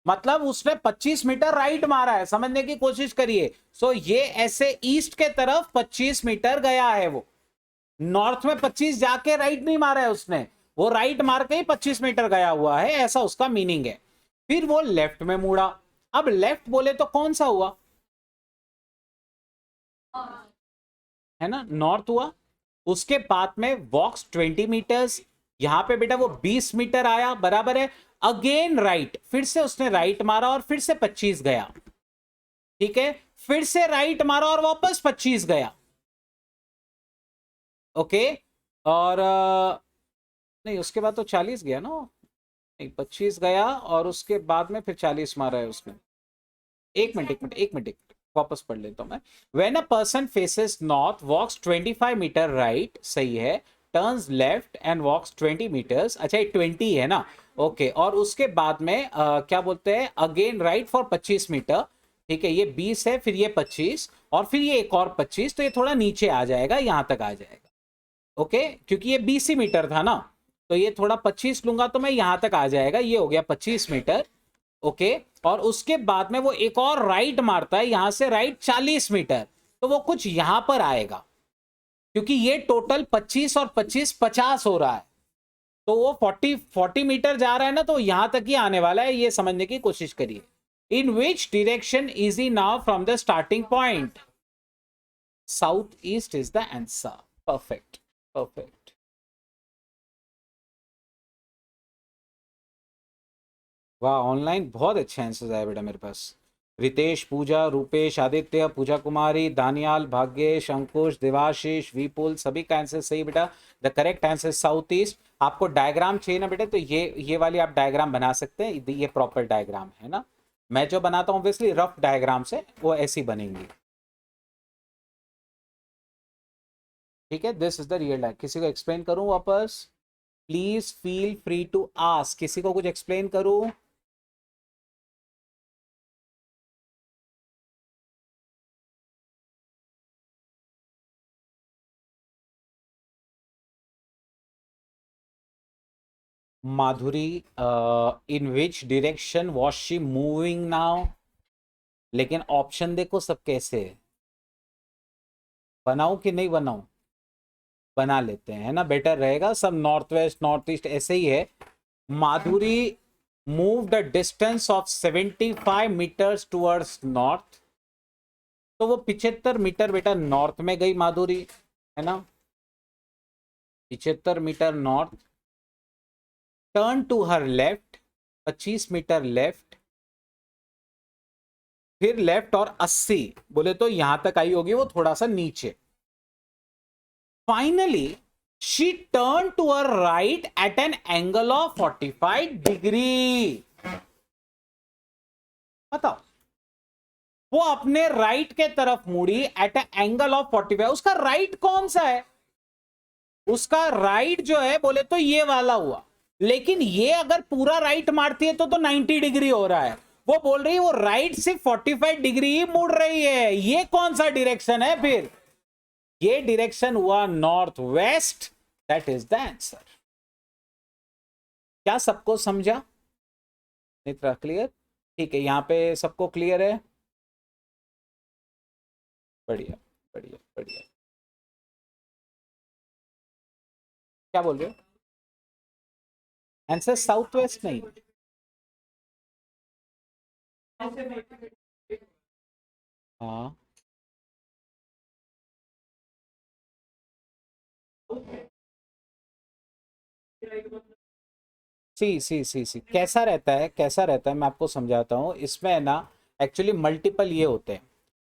मतलब उसने 25 मीटर राइट मारा है. समझने की कोशिश करिए. सो ये ऐसे ईस्ट के तरफ 25 मीटर गया है. वो नॉर्थ में 25 जाके राइट नहीं मारा है उसने, वो राइट मार के ही 25 मीटर गया हुआ है, ऐसा उसका मीनिंग है. फिर वो लेफ्ट में मुड़ा. अब लेफ्ट बोले तो कौन सा हुआ, है ना, नॉर्थ हुआ. उसके बाद में वॉक्स 20 meters, यहां पे बेटा वो 20 मीटर आया, बराबर है. अगेन राइट, फिर से उसने राइट मारा और फिर से 25 गया. ठीक है, फिर से राइट मारा और वापस 25 गया. ओके, और नहीं, उसके बाद तो 40 गया ना. नहीं, 25 गया और उसके बाद में फिर 40 मारा है उसने. एक मिनट वापस पढ़ लेता हूं मैं. When a person faces north, walks 25 meter right, सही है. Turns left and walks 20 meters. अच्छा, ये 20 है ना. ओके, और उसके बाद में क्या बोलते हैं, अगेन राइट फॉर 25 मीटर. ठीक है, ये 20 है, फिर ये 25 और फिर ये एक और 25, तो ये थोड़ा नीचे आ जाएगा, यहां तक आ जाएगा. ओके, क्योंकि ये 20 मीटर था ना, तो ये थोड़ा 25 लूंगा तो मैं यहां तक आ जाएगा. ये हो गया 25 मीटर. ओके, और उसके बाद में वो एक और राइट मारता है, यहां से राइट 40 मीटर, तो वो कुछ यहां पर आएगा, क्योंकि ये टोटल 25 और 25 50 हो रहा है. तो वो 40 मीटर जा रहा है ना, तो यहां तक ही आने वाला है. ये समझने की कोशिश करिए. In which direction is he now from the starting point. South east is the answer. Perfect, perfect. वाह, ऑनलाइन बहुत अच्छे आंसर्स आए बेटा मेरे पास. रितेश, पूजा, रूपेश, आदित्य, पूजा कुमारी, दानियाल, भाग्येश, अंकुश, देवाशीष, विपुल, सभी का आंसर सही बेटा. The correct answer south east. आपको डायग्राम चाहिए ना बेटे, तो ये वाली आप डायग्राम बना सकते हैं. ये प्रॉपर डायग्राम है ना. मैं जो बनाता हूँ ऑब्वियसली रफ डायग्राम से, वो ऐसी बनेंगी. ठीक है, this is the real diagram. किसी को एक्सप्लेन करूं वापस? Please feel free to ask. किसी को कुछ एक्सप्लेन करूं? Madhuri, in which direction was she moving now. लेकिन ऑप्शन देखो सब कैसे है. बनाऊं कि नहीं बनाऊं? बना लेते हैं, है ना, बेटर रहेगा. सब नॉर्थ वेस्ट नॉर्थ ईस्ट ऐसे ही है. Madhuri move the distance of 75 meters towards north. तो वो 75 मीटर बेटा नॉर्थ में गई माधुरी, है ना. 75 metre north. Turn to her left, 25 metre left, फिर लेफ्ट और 80 बोले तो यहां तक आई होगी, वो थोड़ा सा नीचे. Finally she turn to her right at an angle of 45 degree. बताओ, वो अपने राइट के तरफ मुड़ी एट एन एंगल ऑफ 45. उसका राइट कौन सा है? उसका राइट जो है बोले तो ये वाला हुआ. लेकिन ये अगर पूरा राइट मारती है तो 90 डिग्री हो रहा है. वो बोल रही है वो राइट सिर्फ 45 डिग्री ही मुड़ रही है. ये कौन सा डायरेक्शन है फिर? ये डायरेक्शन हुआ north west. That is the answer. क्या सबको समझा? मित्रा क्लियर? ठीक है, यहाँ पे सबको क्लियर है? बढ़िया बढ़िया बढ़िया। क्या बोल रहे हो? आंसर साउथ वेस्ट नहीं? हाँ, सी कैसा रहता है, कैसा रहता है, मैं आपको समझाता हूँ। इसमें है ना, एक्चुअली मल्टीपल ये होते हैं।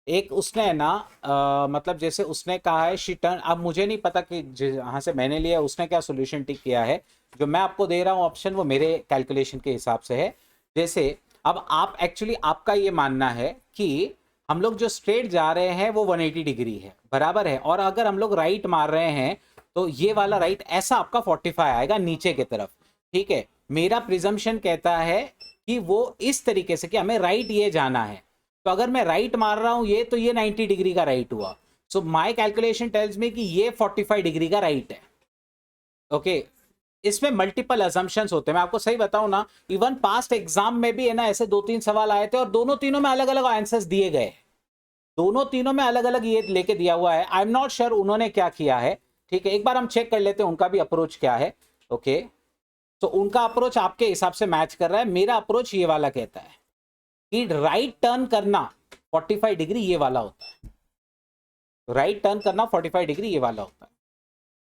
एक उसने है ना, मतलब जैसे उसने कहा है शी टर्न, अब मुझे नहीं पता कि जहाँ से मैंने लिया उसने क्या सोल्यूशन टिक किया है। जो मैं आपको दे रहा हूँ ऑप्शन, वो मेरे कैलकुलेशन के हिसाब से है। जैसे अब आप एक्चुअली, आपका ये मानना है कि हम लोग जो स्ट्रेट जा रहे हैं वो 180 डिग्री है, बराबर है, और अगर हम लोग राइट मार रहे हैं तो ये वाला राइट ऐसा आपका 45 आएगा नीचे की तरफ। ठीक है, मेरा प्रिजम्पशन कहता है कि वो इस तरीके से कि हमें राइट ये जाना है। तो अगर मैं राइट मार रहा हूं ये, तो ये 90 डिग्री का राइट हुआ। So my calculation tells me कि ये 45 डिग्री का राइट है। ओके, इसमें मल्टीपल अजम्पशंस होते हैं। मैं आपको सही बताऊं ना, इवन पास्ट एग्जाम में भी है ना, ऐसे 2-3 सवाल आए थे और दोनों तीनों में अलग अलग आंसर्स दिए गए। दोनों तीनों में अलग अलग ये लेके दिया हुआ है। आई एम नॉट श्योर उन्होंने क्या किया है। ठीक है, एक बार हम चेक कर लेते हैं उनका भी अप्रोच क्या है। ओके, तो उनका अप्रोच आपके हिसाब से मैच कर रहा है। मेरा अप्रोच ये वाला कहता है कि राइट टर्न करना 45 डिग्री ये वाला होता है। राइट टर्न करना 45 डिग्री ये वाला होता है।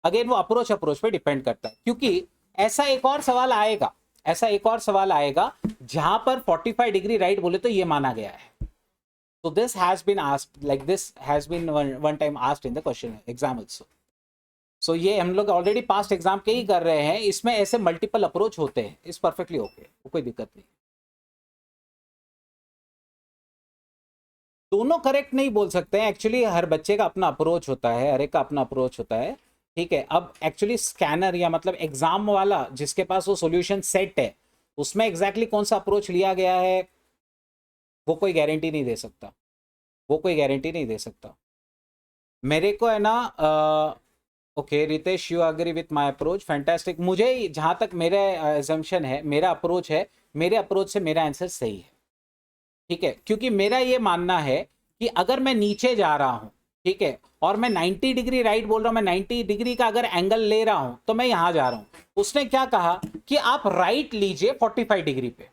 अगेन वो अप्रोच पे डिपेंड करता है, क्योंकि ऐसा एक और सवाल आएगा, ऐसा एक और सवाल आएगा जहां पर 45 डिग्री राइट बोले तो ये माना गया है। So this has been asked, like this has been one time asked in the question exam also. So ये हम लोग ऑलरेडी पास्ट एग्जाम के ही कर रहे हैं, इसमें ऐसे मल्टीपल अप्रोच होते हैं। इस परफेक्टली ओके, कोई दिक्कत नहीं। दोनों करेक्ट नहीं बोल सकते हैं एक्चुअली, हर बच्चे का अपना अप्रोच होता है, हर एक का अपना अप्रोच होता है। ठीक है, अब एक्चुअली स्कैनर या मतलब एग्जाम वाला जिसके पास वो सॉल्यूशन सेट है, उसमें एग्जैक्टली कौन सा अप्रोच लिया गया है वो कोई गारंटी नहीं दे सकता, वो कोई गारंटी नहीं दे सकता। मेरे को है ना, okay Ritesh, you agree with my approach, fantastic. मुझे जहां तक मेरा एजम्पशन है, मेरा अप्रोच है, मेरे अप्रोच से मेरा आंसर सही है। ठीक है, क्योंकि मेरा ये मानना है कि अगर मैं नीचे जा रहा हूं, ठीक है, और मैं 90 डिग्री राइट बोल रहा हूं, मैं 90 डिग्री का अगर एंगल ले रहा हूं तो मैं यहां जा रहा हूं। उसने क्या कहा कि आप राइट लीजिए 45 डिग्री पे।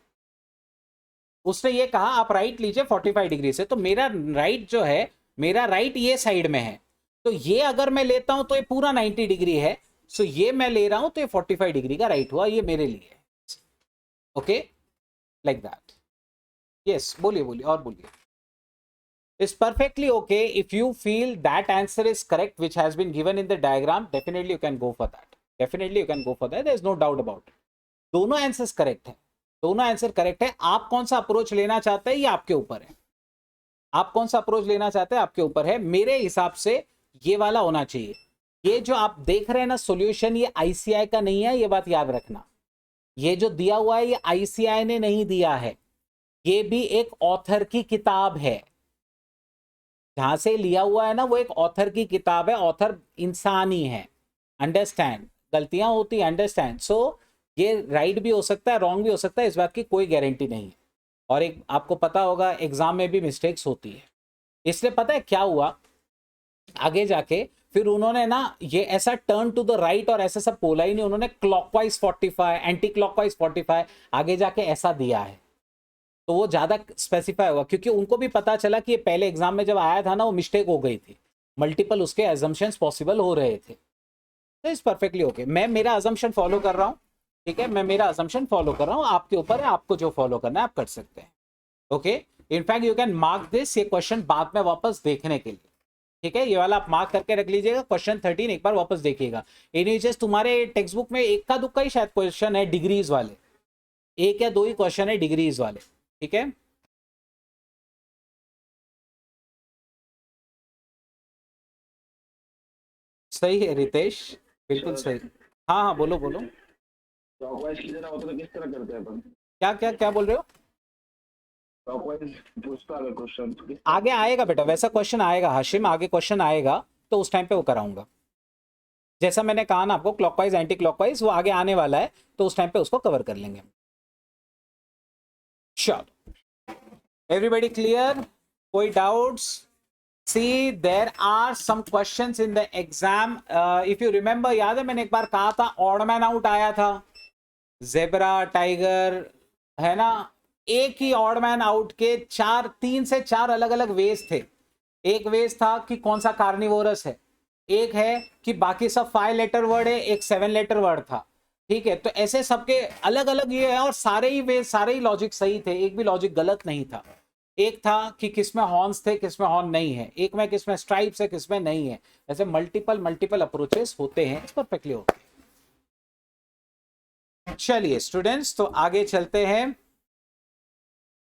उसने ये कहा आप राइट लीजिए 45 डिग्री से, तो मेरा राइट जो है, मेरा राइट ये साइड में है, तो ये अगर मैं लेता हूं तो ये पूरा 90 डिग्री है। सो ये मैं ले रहा हूं तो ये 45 डिग्री का राइट हुआ, ये मेरे लिए। Okay, like that. यस, बोलिए बोलिए और बोलिए। Is perfectly okay. If you feel that answer is correct which has been given in the diagram, definitely you can go for that. Definitely you can go for that. There is no doubt about it. दोनों answers correct है, दोनों answer correct है। आप कौन सा approach लेना चाहते हैं ये आपके ऊपर है। आप कौन सा अप्रोच लेना चाहते हैं आपके ऊपर है। मेरे हिसाब से ये वाला होना चाहिए। ये जो आप देख रहे हैं ना सॉल्यूशन, ये आईसीआई का नहीं है, ये बात याद रखना। ये जो दिया हुआ है ये आईसीआई ने नहीं दिया है, ये भी एक ऑथर की किताब है। जहां से लिया हुआ है ना वो एक ऑथर की किताब है, ऑथर इंसान ही है। अंडरस्टैंड, गलतियां होती है, अंडरस्टैंड। सो ये राइट भी हो सकता है, रॉन्ग भी हो सकता है, इस बात की कोई गारंटी नहीं है। और एक आपको पता होगा एग्जाम में भी मिस्टेक्स होती है। इसलिए पता है क्या हुआ आगे जाके, फिर उन्होंने ना ये ऐसा टर्न टू द राइट और ऐसा सब बोला ही नहीं, उन्होंने क्लॉकवाइज 45, एंटी क्लॉकवाइज 45 आगे जाके ऐसा दिया है। तो वो ज्यादा स्पेसिफाई हुआ, क्योंकि उनको भी पता चला कि ये पहले एग्जाम में जब आया था ना वो मिस्टेक हो गई थी, मल्टीपल उसके एजम्पशंस पॉसिबल हो रहे थे। तो इस परफेक्टली ओके, मैं मेरा अजम्पशन फॉलो कर रहा हूँ। ठीक है, मैं मेरा अजम्पशन फॉलो कर रहा हूँ, आपके ऊपर है, आपको जो फॉलो करना है आप कर सकते हैं। Okay, in fact you can mark this, ये क्वेश्चन बाद में वापस देखने के लिए। ठीक है, ये वाला आप मार्क करके रख लीजिएगा। क्वेश्चन 13 एक बार वापस देखिएगा। एनीवेज तुम्हारे टेक्स्ट बुक में एक का दुक्का ही शायद क्वेश्चन है डिग्रीज वाले, एक या दो ही क्वेश्चन है डिग्रीज वाले। ठीक है, सही है रितेश, बिल्कुल सही। हाँ हाँ, बोलो बोलो।
क्लॉकवाइज की तरह होता तो किस तरह करते हैं अपन?
क्या क्या क्या बोल रहे हो?
क्लॉकवाइज पूछता है क्वेश्चन तो किस
आगे
तरह?
आएगा बेटा, वैसा क्वेश्चन आएगा हाशिम, आगे क्वेश्चन आएगा तो उस टाइम पे वो कराऊंगा। जैसा मैंने कहा ना आपको, क्लॉकवाइज एंटी क्लॉकवाइज वो आगे आने वाला है, तो उस टाइम पे उसको कवर कर लेंगे। श्योर। Everybody clear? कोई doubts? See, there are some questions in the exam. If you remember, याद है मैंने एक बार कहा था odd man out आया था, zebra, tiger, है ना? एक ही odd man out के 3 से 4 अलग अलग वेज थे. एक वेज था कि कौन सा कार्निवोरस है, एक है कि बाकी सब 5 लेटर वर्ड है, एक 7 लेटर वर्ड था. ठीक है, तो ऐसे सबके अलग अलग ये है और सारे ही वेज, सारे ही लॉजिक सही थे, एक भी लॉजिक गलत नहीं था. एक था कि किसमें हॉर्न्स थे, किसमें हॉर्न नहीं है, एक में किसमें स्ट्राइप्स है, किसमें नहीं है. ऐसे मल्टीपल अप्रोचेस होते हैं. इस परफेक्टली ओके. चलिए स्टूडेंट्स, तो आगे चलते हैं.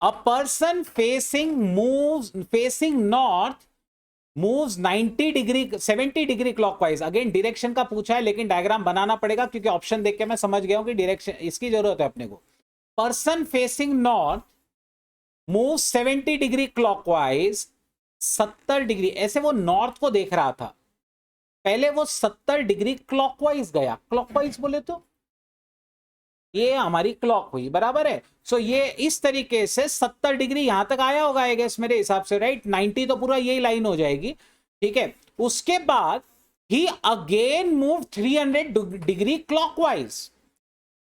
A person facing north moves 90 degree 70 degree clockwise. Again direction का पूछा है, लेकिन डायग्राम बनाना पड़ेगा क्योंकि ऑप्शन देख के मैं समझ गया हूं कि डायरेक्शन इसकी जरूरत है अपने को. Person facing north move 70 degree clockwise, 70 degree. ऐसे वो नॉर्थ को देख रहा था, पहले वो 70 डिग्री क्लॉकवाइज गया. क्लॉकवाइज बोले तो ये हमारी क्लॉक हुई, बराबर है. सो ये इस तरीके से 70 डिग्री यहां तक आया होगा आई गेस मेरे हिसाब से, राइट. 90 तो पूरा यही लाइन हो जाएगी. ठीक है, उसके बाद ही again move 300 degree clockwise.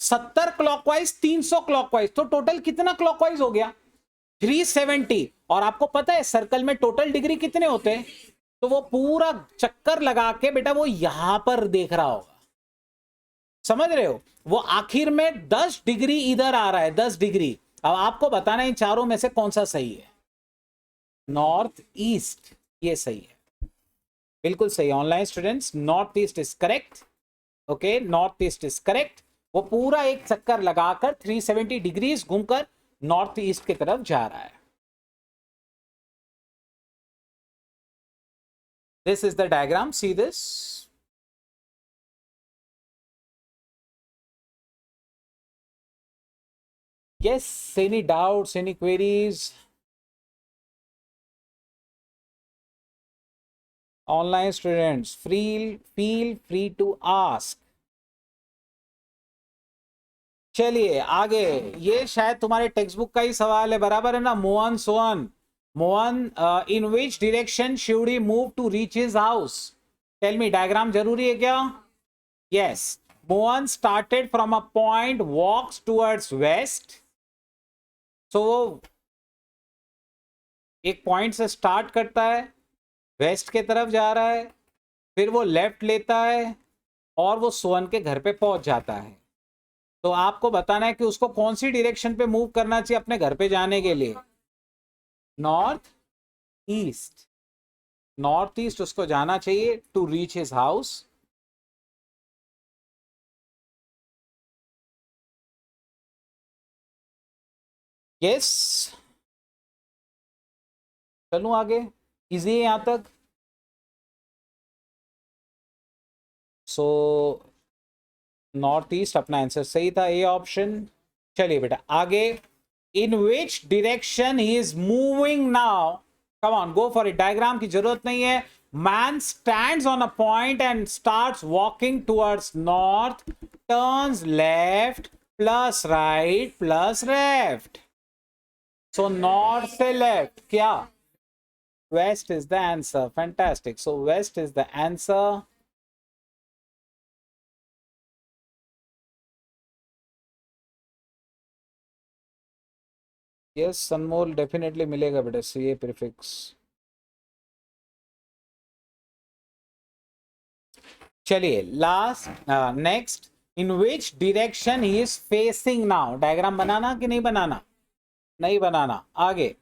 70 clockwise, 300 clockwise, तो टोटल कितना क्लॉकवाइज हो गया? 370. और आपको पता है सर्कल में टोटल डिग्री कितने होते हैं? तो वो पूरा चक्कर लगा के बेटा वो यहां पर देख रहा होगा. समझ रहे हो? वो आखिर में 10 डिग्री इधर आ रहा है, 10 डिग्री. अब आपको बताना इन चारों में से कौन सा सही है. नॉर्थ ईस्ट, ये सही है, बिल्कुल सही. Online students, north east is correct. Okay, north east is correct. वो पूरा एक चक्कर लगाकर 370 डिग्रीज घूमकर नॉर्थ ईस्ट की तरफ जा रहा है. This is the diagram, see this. Yes, any doubts, any queries? Online students, feel free to ask. चलिए आगे. ये शायद तुम्हारे टेक्स्ट बुक का ही सवाल है, बराबर है ना? Mohan Sohan, Mohan, in which direction should he move to reach his house? Tell me. Diagram जरूरी है क्या? Yes. Mohan started from a point, walks towards west. So वो एक पॉइंट से स्टार्ट करता है, वेस्ट के तरफ जा रहा है, फिर वो लेफ्ट लेता है और वो सोहन के घर पे पहुंच जाता है. तो आपको बताना है कि उसको कौन सी डायरेक्शन पे मूव करना चाहिए अपने घर पे जाने के लिए. North east. नॉर्थ ईस्ट उसको जाना चाहिए to reach his house. Yes, चलूं आगे? इजी है यहां तक? सो नॉर्थ ईस्ट अपना आंसर सही था, ए ऑप्शन. चलिए बेटा आगे. In which direction he is moving now? Come on, go for it. Diagram की जरूरत नहीं है. Man stands on a point and starts walking towards north, turns left plus right plus left. So north से left क्या? West is the answer. Fantastic. So west is the answer. Yes Sanmol, definitely मिलेगा बेटा C a prefix. चलिए last, next. In which direction he is facing now? Diagram बनाना कि नहीं बनाना? नहीं बनाना. आगे.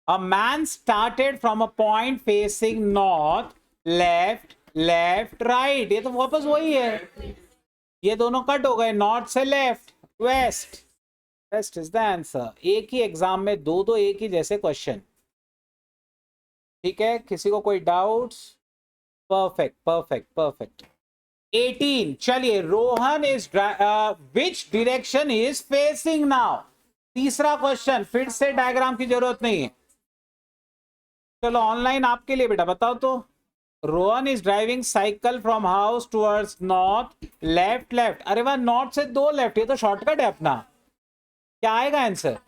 A man started from a point facing north, left left right. ये तो वापस वही है, ये दोनों कट हो गए. नॉर्थ से left, west. West is the answer. एक ही एग्जाम में दो दो एक ही जैसे क्वेश्चन. ठीक है, किसी को कोई डाउट्स? Perfect perfect perfect. 18. चलिए, Rohan is which direction is facing now? तीसरा क्वेश्चन. फिर से डायग्राम की जरूरत नहीं है. चलो ऑनलाइन आपके लिए बेटा बताओ तो. Rohan is driving cycle from house towards north, left left. अरे वाह, नॉर्थ से 2 लेफ्ट, ये तो शॉर्टकट है अपना. क्या आएगा आंसर?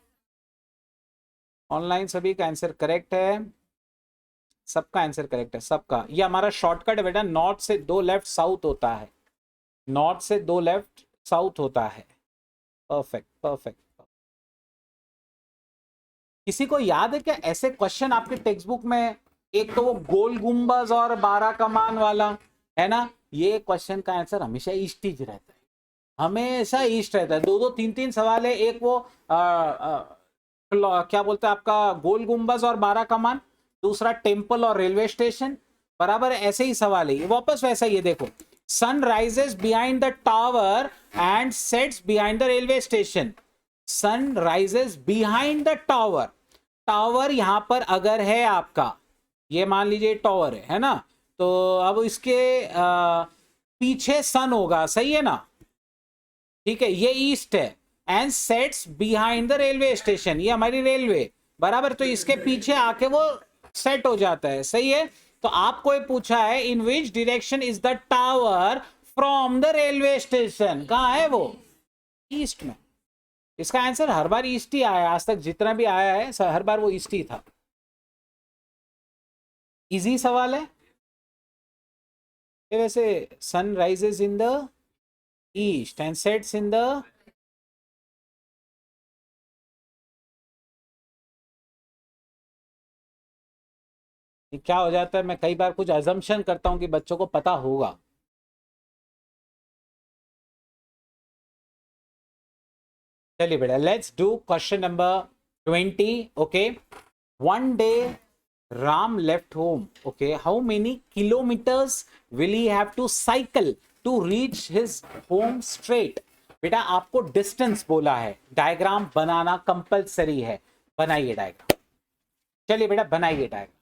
ऑनलाइन सभी का आंसर करेक्ट है, सबका आंसर करेक्ट है, सबका। ये हमारा शॉर्टकट है बेटा, नॉर्थ से 2 लेफ्ट साउथ होता है, नॉर्थ से 2 लेफ्ट साउथ होता है। Perfect perfect. किसी को याद है क्या ऐसे क्वेश्चन आपके टेक्स्ट बुक में? एक तो वो गोल गुंबज और 12 कमान वाला है ना, ये क्वेश्चन का आंसर हमेशा ईस्ट ही रहता है, हमेशा ईस्ट रहता है। 2 2 3 3 सवाल है, एक वो क्या बोलते हैं आपका गोल गुंबज और 12 कमान, दूसरा टेम्पल और रेलवे स्टेशन, बराबर ऐसे ही सवाल है ये, वापस वैसा ही है। देखो, sun rises behind the tower and sets behind the railway station. Sun rises behind the tower, tower यहां पर अगर है आपका, ये मान लीजिए टावर है ना, तो अब इसके पीछे सन होगा, सही है ना, ठीक है, ये ईस्ट है। And sets behind the railway station, ये हमारी रेलवे, बराबर, तो इसके पीछे आके वो सेट हो जाता है, सही है। तो आपको ये पूछा है in which direction is the tower from the railway station, कहां है वो? ईस्ट में। इसका आंसर हर बार ईस्ट ही आया, आज तक जितना भी आया है हर बार वो ईस्ट ही था। इजी सवाल है ये वैसे। Sun rises in the east and sets in the, क्या हो जाता है, मैं कई बार कुछ अजम्पशन करता हूं कि बच्चों को पता होगा। चलिए बेटा, let's do question number 20। Okay, one day Ram left home. Okay, how many kilometers will he have to cycle to reach his home straight? बेटा आपको डिस्टेंस बोला है, डायग्राम बनाना कंपलसरी है, बनाइए डायग्राम। चलिए बेटा बनाइए डायग्राम,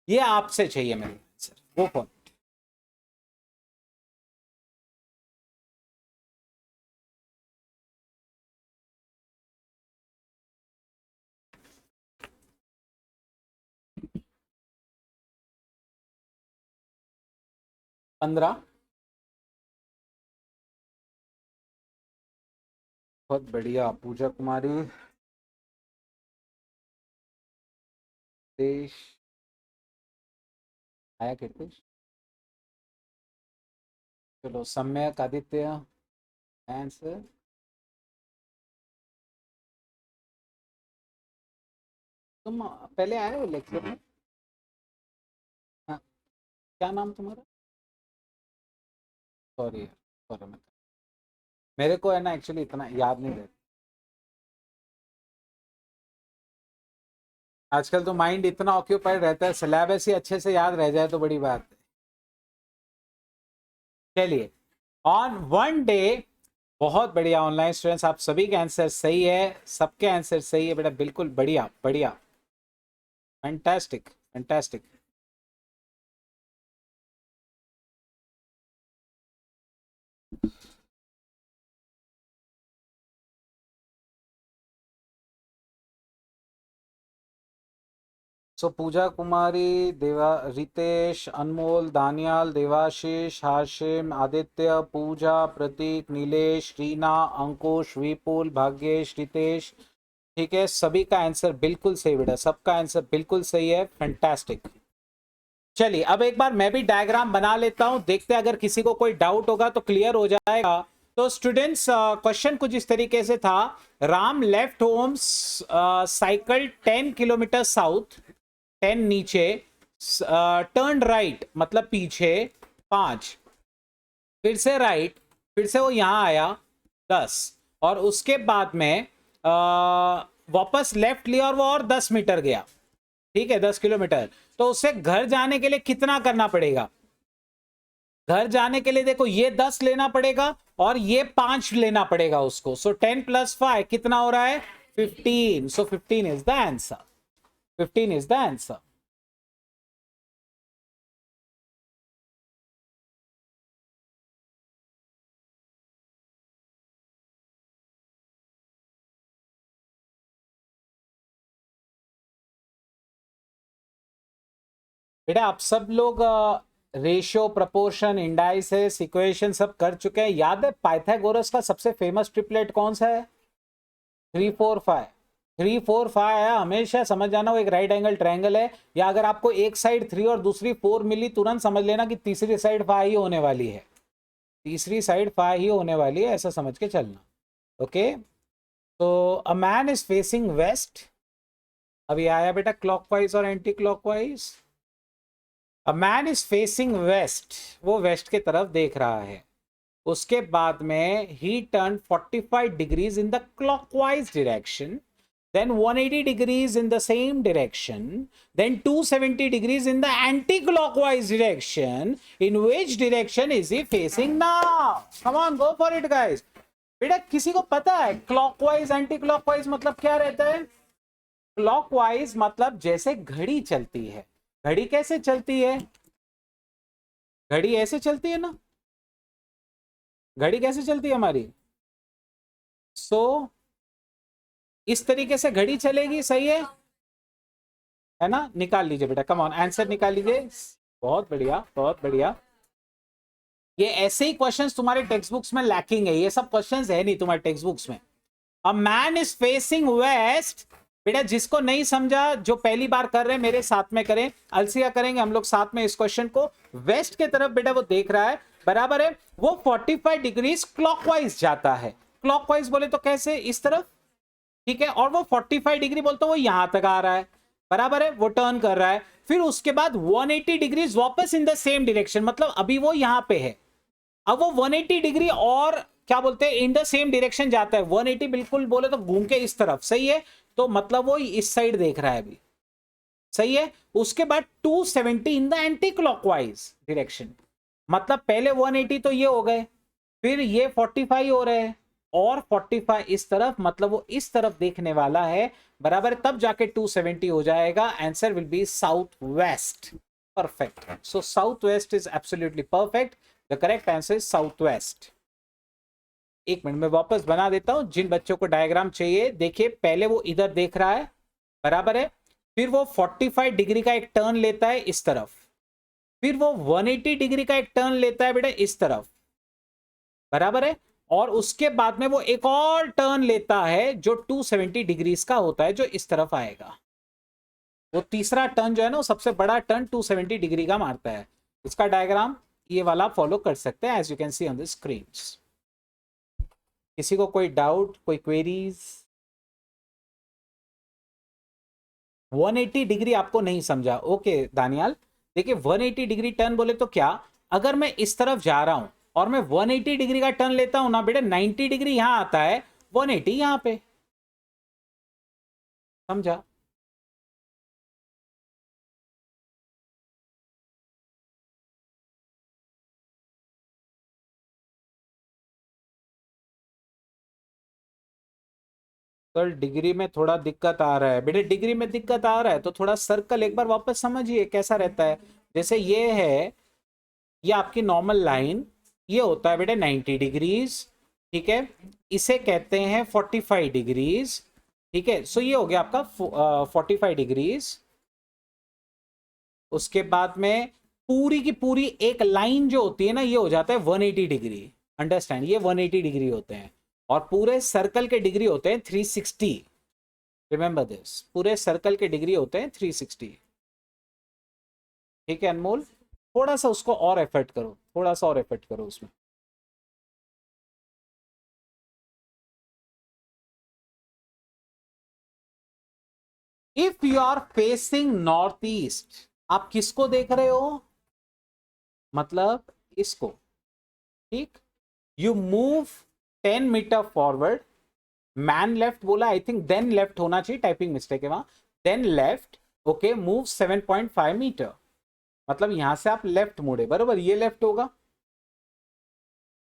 ये आपसे चाहिए मेरे आंसर, वो कौन? पंद्रह, बहुत बढ़िया पूजा कुमारी। देश आया कीर्तिश, चलो सम्यक आदित्य आंसर। तुम पहले आए हो लेक्चर में? हाँ, क्या नाम तुम्हारा? सॉरी सॉरी, मेरे को है ना एक्चुअली इतना याद नहीं रहता आजकल, तो माइंड इतना ऑक्यूपाइड रहता है, सिलेबस ही अच्छे से याद रह जाए तो बड़ी बात है। चलिए, ऑन वन डे, बहुत बढ़िया ऑनलाइन स्टूडेंट्स, आप सभी के आंसर सही है, सबके आंसर सही है बेटा, बिल्कुल बढ़िया बढ़िया, फैंटास्टिक फैंटास्टिक। सो पूजा कुमारी, देवा, रितेश, अनमोल, दानियाल, देवाशीष, हाशिम, आदित्य, पूजा, प्रतीक, नीलेश, रीना, अंकुश, विपुल, भाग्येश, रितेश, ठीक है, सभी का आंसर बिल्कुल सही बेटा, सबका आंसर बिल्कुल सही है, फैंटास्टिक। चलिए अब एक बार मैं भी डायग्राम बना लेता हूं, देखते हैं अगर किसी को कोई डाउट होगा तो क्लियर हो जाएगा। तो स्टूडेंट्स, क्वेश्चन कुछ इस तरीके से था, Ram left home, cycle 10 kilometre south, 10 नीचे, टर्न राइट मतलब पीछे 5, फिर से राइट, फिर से वो यहां आया 10, और उसके बाद में वापस लेफ्ट लिया और वो और 10 मीटर गया, ठीक है, 10 किलोमीटर। तो उसे घर जाने के लिए कितना करना पड़ेगा? घर जाने के लिए देखो, ये 10 लेना पड़ेगा और ये 5 लेना पड़ेगा उसको। सो 10 + 5 कितना हो रहा है? 15। सो 15 is the answer, 15 is the answer. बेटा आप सब लोग रेशियो, प्रपोर्शन, इंडाइसेस, इक्वेशन सब कर चुके हैं। याद है पाइथागोरस का सबसे फेमस ट्रिपलेट कौन सा है? 3 4 5। 3 4 5 है, हमेशा समझ जाना वो एक राइट एंगल ट्रायंगल है, या अगर आपको एक साइड 3 और दूसरी 4 मिली तुरंत समझ लेना कि तीसरी साइड 5 ही होने वाली है, तीसरी साइड 5 ही होने वाली है, ऐसा समझ के चलना। ओके, तो अ मैन इज फेसिंग वेस्ट, अभी आया बेटा क्लॉकवाइज और anti clockwise. A man is facing waste, वो वेस्ट के तरफ देख रहा है। उसके बाद में he turn 45 degrees in the clockwise direction, then 180 degrees in the same direction, then 270 degrees in the anti-clockwise direction. In which direction is he facing now? Come on, go for it guys. बेटा किसी को पता है clockwise anti clockwise मतलब क्या रहता है? Clockwise मतलब जैसे घड़ी चलती है, घड़ी कैसे चलती है? घड़ी ऐसे चलती है ना, घड़ी कैसे चलती है हमारी? सो इस तरीके से घड़ी चलेगी, सही है ना? निकाल लीजिए बेटा, कम ऑन आंसर निकाल लीजिए। बहुत बढ़िया, बहुत बढ़िया। ये ऐसे ही क्वेश्चंस तुम्हारे टेक्स्ट बुक्स में लैकिंग है, ये सब क्वेश्चंस है नहीं तुम्हारे टेक्स्ट बुक्स में। अ मैन इज फेसिंग वेस्ट, बेटा जिसको नहीं समझा, जो पहली बार कर रहे हैं मेरे साथ में करें, अलसिया करेंगे हम लोग साथ में इस क्वेश्चन को। वेस्ट के तरफ बेटा वो देख रहा है, बराबर है, वो 45 डिग्रीज क्लॉकवाइज जाता है। क्लॉकवाइज बोले तो कैसे? इस तरफ, ठीक है, और वो 45 डिग्री बोलते वो यहां तक आ रहा है, बराबर है, वो टर्न कर रहा है। फिर उसके बाद 180 डिग्रीज वापस इन द सेम डायरेक्शन, मतलब अभी वो यहां पे है, अब वो 180 डिग्री और क्या बोलते हैं इन द सेम डायरेक्शन जाता है। 180 बिल्कुल बोले तो घूम के इस तरफ, सही है, तो मतलब वो इस साइड देख रहा है अभी, सही है। उसके बाद 270 in the anti clockwise direction, मतलब पहले 180 तो ये हो गए, फिर ये 45 हो रहे हैं, और 45 इस तरफ, मतलब वो इस तरफ देखने वाला है, बराबर, तब जाके 270 हो जाएगा। Answer will be south west. Perfect, so south west is absolutely perfect, the correct answer is south waste. एक मिनट में वापस बना देता हूं, जिन बच्चों को डायग्राम चाहिए देखिए, पहले वो इधर देख रहा है, बराबर है, फिर वो 45 डिग्री का एक टर्न लेता है इस तरफ, फिर वो 180 डिग्री का एक टर्न लेता है बेटा इस तरफ, बराबर है, और उसके बाद में वो एक और टर्न लेता है जो 270 डिग्रीज का होता है, जो इस तरफ आएगा। वो तीसरा टर्न जो है ना, वो सबसे बड़ा टर्न 270 डिग्री का मारता है। इसका डायग्राम ये वाला फॉलो कर सकते हैं, as you can see on the screen. किसी को कोई डाउट, कोई क्वेरीज? 180 डिग्री आपको नहीं समझा, ओके दानियाल। देखिए 180 डिग्री टर्न बोले तो क्या, अगर मैं इस तरफ जा रहा हूं और मैं 180 डिग्री का टर्न लेता हूं ना बेटा, 90 डिग्री यहां आता है, 180 यहां पे, समझा? सर डिग्री में थोड़ा दिक्कत आ रहा है बेटे, डिग्री में दिक्कत आ रहा है तो थोड़ा सर्कल एक बार वापस समझिए कैसा रहता है। जैसे ये है, ये आपकी नॉर्मल लाइन, ये होता है बेटे 90 डिग्रीज, ठीक है, इसे कहते हैं 45 डिग्रीज, ठीक है। सो ये हो गया आपका 45 डिग्रीज। उसके बाद में पूरी की पूरी एक लाइन जो होती है ना, ये हो जाता है 180 डिग्री, अंडरस्टैंड, ये 180 डिग्री होते हैं, और पूरे सर्कल के डिग्री होते हैं 360, रिमेंबर दिस, पूरे सर्कल के डिग्री होते हैं 360, ठीक है अनमोल। थोड़ा सा उसको और एफर्ट करो, थोड़ा सा और एफर्ट करो उसमें। If you are facing north east, आप किसको देख रहे हो? मतलब इसको, ठीक। You move 10 metre forward, man left बोला, आई थिंक देन लेफ्ट होना चाहिए, टाइपिंग मिस्टेक है वहां, then left, okay, move 7.5 metre, मतलब यहां से आप लेफ्ट मुड़े, बरोबर, ये लेफ्ट होगा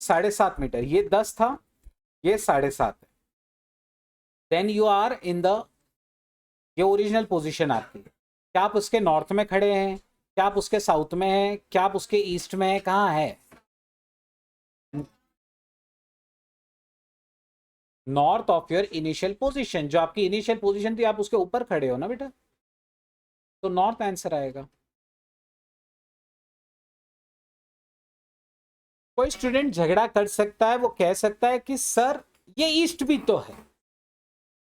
7.5 मीटर, ये 10 था, ये 7.5 है, then you are in the, ये ओरिजिनल पोजीशन आपकी, क्या आप उसके नॉर्थ में खड़े हैं, क्या आप उसके साउथ में हैं, क्या आप उसके ईस्ट में हैं, कहाँ है? North of your initial position, जो आपकी इनिशियल पोजीशन थी, आप उसके ऊपर खड़े हो ना बेटा, तो नॉर्थ आंसर आएगा। कोई स्टूडेंट झगड़ा कर सकता है, वो कह सकता है कि सर ये ईस्ट भी तो है,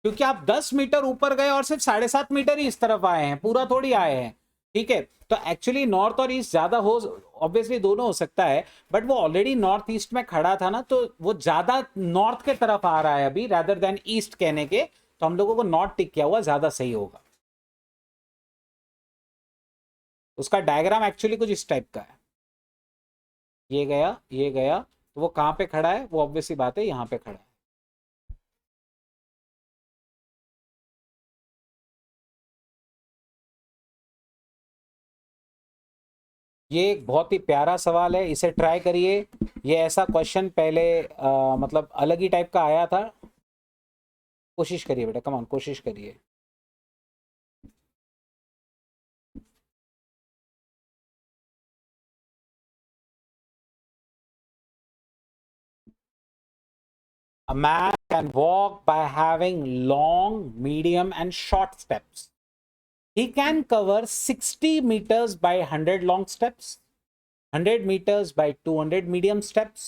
क्योंकि आप 10 मीटर ऊपर गए और सिर्फ 7.5 मीटर ही इस तरफ आए हैं, पूरा थोड़ी आए हैं, ठीक है। तो एक्चुअली नॉर्थ और ईस्ट ज्यादा हो, ऑब्वियसली दोनों हो सकता है, बट वो ऑलरेडी नॉर्थ ईस्ट में खड़ा था ना, तो वो ज्यादा नॉर्थ के तरफ आ रहा है अभी रादर देन ईस्ट कहने के, तो हम लोगों को नॉर्थ टिक किया हुआ ज्यादा सही होगा। उसका डायग्राम एक्चुअली कुछ इस टाइप का है, ये गया ये गया, तो वो कहां पे खड़ा है, वो ऑब्वियसली बात है यहां पे खड़ा है। ये एक बहुत ही प्यारा सवाल है, इसे ट्राई करिए। ये ऐसा क्वेश्चन पहले मतलब अलग ही टाइप का आया था। कोशिश करिए बेटा, कम ऑन, कोशिश करिए। A man can walk by having long, medium, and short steps. He can cover 60 meters by 100 long steps, 100 meters by 200 medium steps,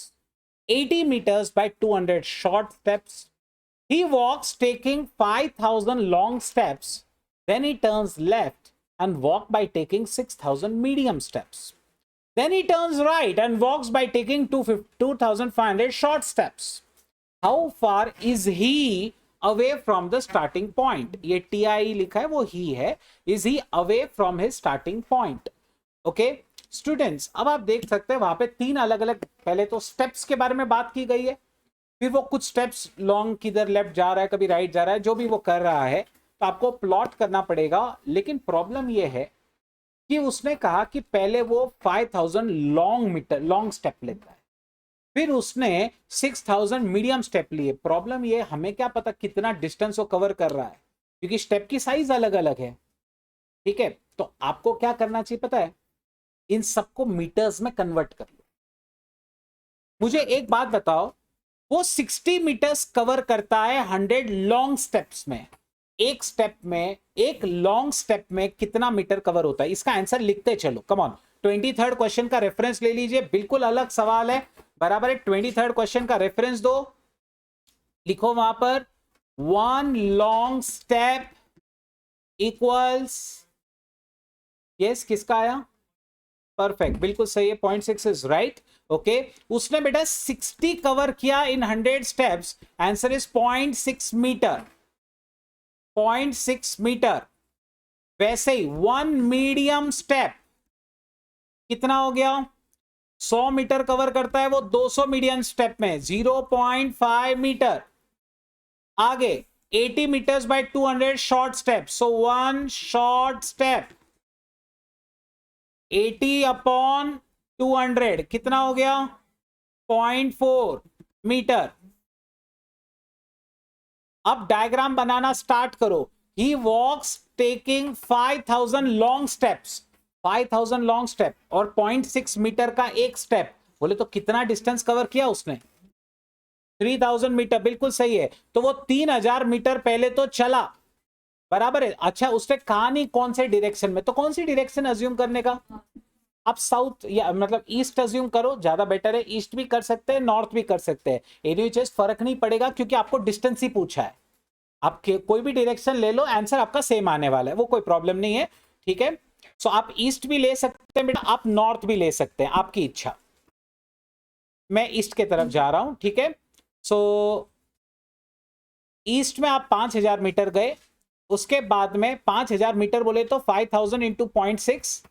80 meters by 200 short steps. He walks taking 5,000 long steps, then he turns left and walks by taking 6,000 medium steps. Then he turns right and walks by taking 2,500 short steps. How far is he away from the starting point? ये TI लिखा है, वो ही है. Is he away from his starting point? Okay, students, अब आप देख सकते हैं वहां पे 3 अलग अलग, पहले तो स्टेप्स के बारे में बात की गई है, फिर वो कुछ स्टेप्स लॉन्ग किधर लेफ्ट जा रहा है, कभी राइट जा रहा है, जो भी वो कर रहा है, तो आपको प्लॉट करना पड़ेगा। लेकिन प्रॉब्लम ये है कि उसने कहा कि पहले वो 5,000 लॉन्ग स्टेप लेता है, फिर उसने 6,000 मीडियम स्टेप लिए। प्रॉब्लम ये, हमें क्या पता कितना डिस्टेंस वो कवर कर रहा है, क्योंकि स्टेप की साइज अलग अलग है, ठीक है। तो आपको क्या करना चाहिए पता है, इन सबको मीटर्स में कन्वर्ट कर लो। मुझे एक बात बताओ, वो 60 मीटर्स कवर करता है 100 लॉन्ग स्टेप्स में, एक स्टेप में, एक लॉन्ग स्टेप में कितना मीटर कवर होता है? इसका आंसर लिखते चलो, कम ऑन। 23rd क्वेश्चन का रेफरेंस ले लीजिए, बिल्कुल अलग सवाल है, बराबर है। 23rd क्वेश्चन का रेफरेंस दो, लिखो वहां पर 1 लॉन्ग स्टेप इक्वल्स, यस, किसका आया? परफेक्ट, बिल्कुल सही है, 0.6 इज राइट। ओके, उसने बेटा 60 कवर किया in 100 steps, answer is 0.6 metre, 0.6 metre. वैसे ही 1 मीडियम स्टेप कितना हो गया? 100 मीटर कवर करता है वो 200 मीडियम स्टेप में, 0.5 मीटर। आगे 80 मीटर्स बाय 200 शॉर्ट स्टेप, सो 1 शॉर्ट स्टेप 80 अपॉन 200 कितना हो गया? 0.4 मीटर। अब डायग्राम बनाना स्टार्ट करो। He walks taking 5,000 long steps, 5,000 long step और 0.6 मीटर का एक स्टेप, बोले तो कितना डिस्टेंस कवर किया उसने? 3,000 मीटर, बिल्कुल सही है। तो वो 3,000 मीटर पहले तो चला, बराबर है। अच्छा, उसने कहा नहीं कौन से डायरेक्शन में, तो कौन सी डायरेक्शन अज्यूम करने का? आप साउथ या मतलब ईस्ट अज्यूम करो, ज्यादा बेटर है। ईस्ट भी कर सकते हैं, नॉर्थ भी कर सकते हैं, एनी चीज फर्क नहीं पड़ेगा, क्योंकि आपको डिस्टेंस ही पूछा है। आप कोई भी डायरेक्शन ले लो, आंसर आपका सेम आने वाला है, वो कोई प्रॉब्लम नहीं है, ठीक है। सो आप ईस्ट भी ले सकते हैं बेटा, आप नॉर्थ भी ले सकते हैं, आपकी इच्छा। मैं ईस्ट के तरफ जा रहा हूं, ठीक है। सो ईस्ट में आप 5,000 मीटर गए, उसके बाद में 5,000 मीटर बोले तो 5,000 इंटू 0.6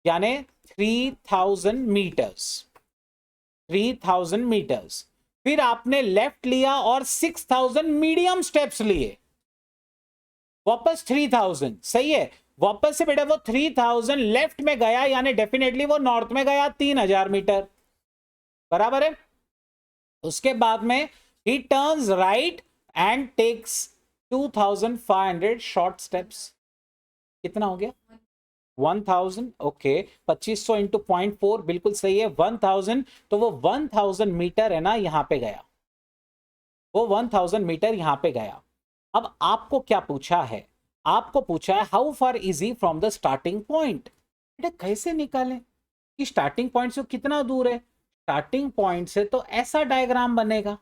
यानी 3,000 मीटर्स, 3,000 मीटर्स। फिर आपने लेफ्ट लिया और 6,000 मीडियम स्टेप्स लिए, वापस 3,000, सही है। वापस से बेटा वो 3,000 लेफ्ट में गया, यानी डेफिनेटली वो नॉर्थ में गया 3,000 मीटर, बराबर है। उसके बाद में ही turns right and takes 2,500 short steps, कितना हो गया? 1,000, ओके। 2500 इंटू 0.4, बिल्कुल सही है, 1,000। तो वो 1,000 मीटर है ना, यहां पे गया, वो 1,000 मीटर यहां पे गया। अब आपको क्या पूछा है? आपको पूछा है how far is he from the starting point. बेटा कैसे निकालें कि स्टार्टिंग पॉइंट से कितना दूर है? स्टार्टिंग पॉइंट से तो ऐसा डायग्राम बनेगा,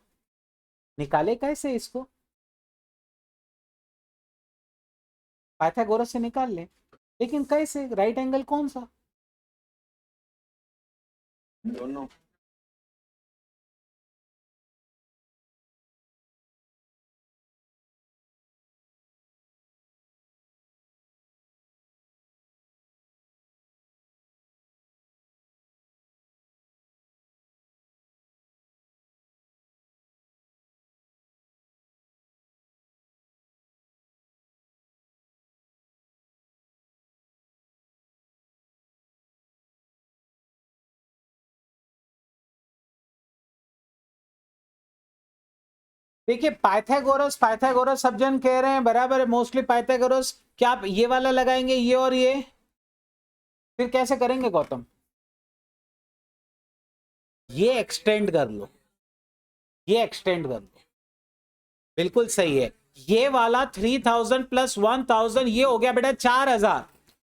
निकाले कैसे इसको? पाइथागोरस से निकाल ले, लेकिन कैसे? राइट एंगल कौन सा?
दोनों।
देखिए पाइथागोरस, पाइथागोरस सब जन कह रहे हैं बराबर है, मोस्टली पाइथागोरस। क्या आप ये वाला लगाएंगे, ये और ये? फिर कैसे करेंगे गौतम? ये एक्सटेंड कर लो, ये एक्सटेंड कर लो, बिल्कुल सही है। ये वाला 3000 प्लस 1000 ये हो गया बेटा 4000,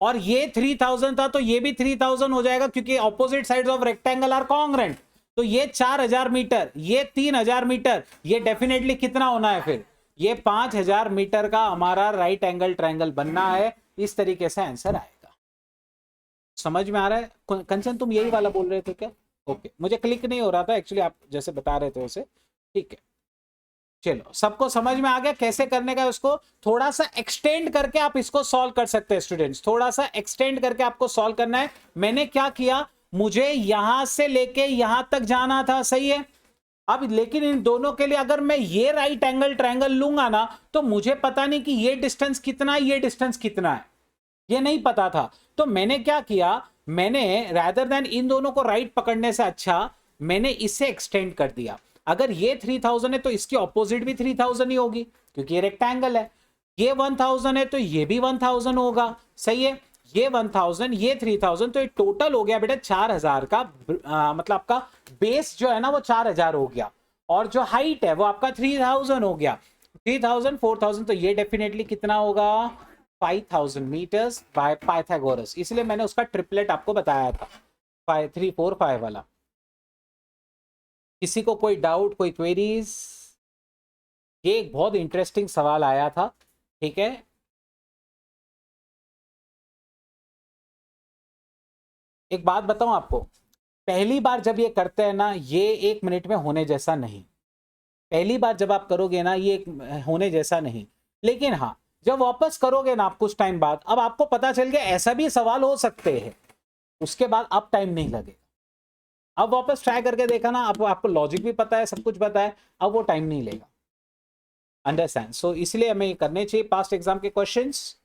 और ये 3000 था तो ये भी 3000 हो जाएगा, क्योंकि opposite sides of rectangle are congruent. तो ये 4000 मीटर, ये 3000 मीटर, ये डेफिनेटली कितना होना है फिर? ये 5000 मीटर का हमारा राइट एंगल ट्रायंगल बनना है। इस तरीके से आंसर आएगा। समझ में आ रहा है? कंचन तुम यही वाला बोल रहे थे क्या? ओके, मुझे क्लिक नहीं हो रहा था एक्चुअली, आप जैसे बता रहे थे वैसे। ठीक है, चलो सबको समझ में आ गया कैसे करने का है उसको? थोड़ा सा एक्सटेंड करके आप इसको सॉल्व कर सकते हैं स्टूडेंट्स, थोड़ा सा एक्सटेंड करके आपको सॉल्व करना है। मैंने क्या किया, मुझे यहां से लेके यहां तक जाना था, सही है। अब लेकिन इन दोनों के लिए अगर मैं ये राइट एंगल ट्रायंगल लूंगा ना, तो मुझे पता नहीं कि ये डिस्टेंस कितना है, ये डिस्टेंस कितना है, ये नहीं पता था। तो मैंने क्या किया, मैंने रैदर देन इन दोनों को राइट पकड़ने से अच्छा मैंने इसे एक्सटेंड कर दिया। अगर ये 3000 है तो इसकी ऑपोजिट भी 3000 ही होगी, क्योंकि ये रेक्टेंगल है। ये 1000 है तो ये भी 1000 होगा, सही है। ये 1000, ये 3000, तो ये टोटल हो गया बेटा 4000 का। मतलब आपका बेस जो है ना वो 4000 हो गया, और जो हाइट है वो आपका 3000 हो गया। 3000 4000, तो ये डेफिनेटली कितना होगा? 5000 मीटर्स बाय पाइथागोरस। इसलिए मैंने उसका ट्रिपलेट आपको बताया था, 5 3 4 5 वाला। किसी को कोई डाउट, कोई क्वेरीज? ये एक बहुत इंटरेस्टिंग सवाल आया था, ठीक है। एक बात बताऊं आपको, पहली बार जब ये करते हैं ना, ये 1 मिनट में होने जैसा नहीं। पहली बार जब आप करोगे ना, ये होने जैसा नहीं। लेकिन हाँ, जब वापस करोगे ना आप कुछ टाइम बाद, अब आपको पता चल गया ऐसा भी सवाल हो सकते हैं, उसके बाद अब टाइम नहीं लगेगा। अब वापस ट्राई करके देखा ना, आपको लॉजिक भी पता है, सब कुछ पता है, अब वो टाइम नहीं लेगा। अंडरस्टैंड? सो इसलिए हमें ये करने चाहिए पास्ट एग्जाम के क्वेश्चंस।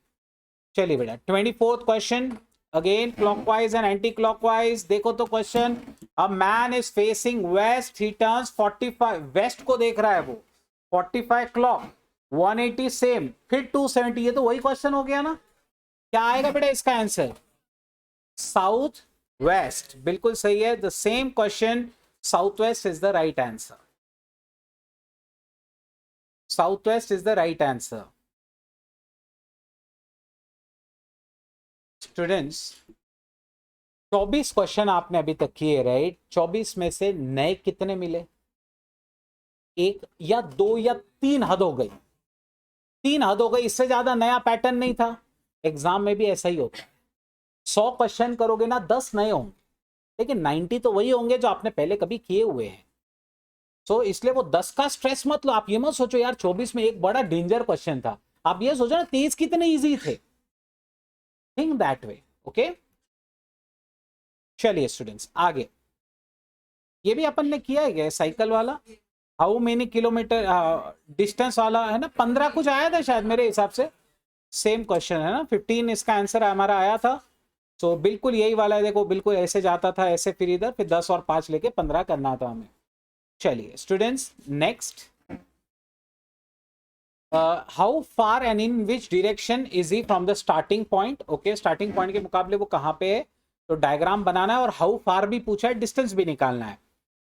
चलिए बेटा 24th question, again clockwise and anti clockwise. देखो तो question, a man is facing west, he turns 45, west को देख रहा है वो, 45 क्लॉक, 180 सेम, फिर 270। ये तो वही क्वेश्चन हो गया ना। क्या आएगा बेटा इसका आंसर? साउथ वेस्ट, बिल्कुल सही है। The same question, south west is the right answer. South west is the right answer. Students 24 question आपने अभी तक किए, राइट? 24 में से नए कितने मिले? 1 या 2 या 3 हद हो गई, 3 हद हो गई, इससे ज्यादा नया पैटर्न नहीं था। एग्जाम में भी ऐसा ही होता है, 100 क्वेश्चन करोगे ना 10 नए होंगे, लेकिन 90 तो वही होंगे जो आपने पहले कभी किए हुए हैं। सो इसलिए वो 10 का स्ट्रेस मत लो। आप ये मत सोचो यार 24 में एक बड़ा डेंजर क्वेश्चन था, आप ये सोचो ना 23 कितने इजी थे। Think that way, okay. चलिए स्टूडेंट्स आगे, ये भी अपन ने किया है साइकिल वाला, हाउ मेनी किलोमीटर डिस्टेंस वाला है ना, 15 कुछ आया था शायद मेरे हिसाब से। सेम क्वेश्चन है ना, 15 इसका आंसर हमारा आया था। तो बिल्कुल यही वाला है, देखो बिल्कुल ऐसे जाता था, ऐसे फिर इधर, फिर 10 और 5 लेके 15 करना था हमें। चलिए students next, how far and in which direction is he from the starting point. Okay, starting point के मुकाबले वो कहाँ पे है, तो डायग्राम बनाना है, और हाउ फार भी पूछा है, डिस्टेंस भी निकालना है।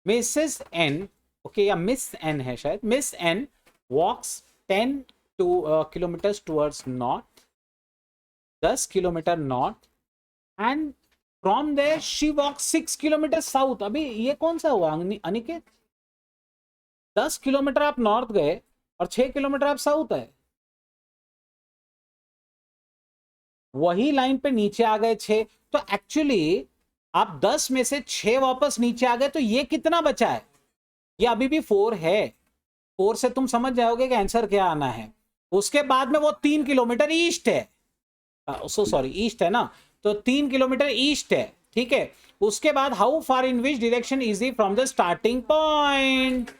मिसेस एन, ओके, या मिस एन है शायद, Miss N walks 10 kilometres towards north, 10 kilometre north, and from there she walk 6 kilometre south. अभी ये कौन सा हुआ अनिकेत? 10 किलोमीटर आप नॉर्थ गए और 6 किलोमीटर आप साउथ है। वही लाइन पे नीचे आ गए 6, तो एक्चुअली आप 10 में से 6 वापस नीचे आ गए, तो ये कितना बचा है? ये अभी भी 4 है। 4 से तुम समझ जाओगे कि आंसर क्या आना है। उसके बाद में वो 3 किलोमीटर ईस्ट है, सॉरी ईस्ट है ना, तो 3 किलोमीटर ईस्ट है, ठीक है। उसके बाद how far in which direction is he from the starting point?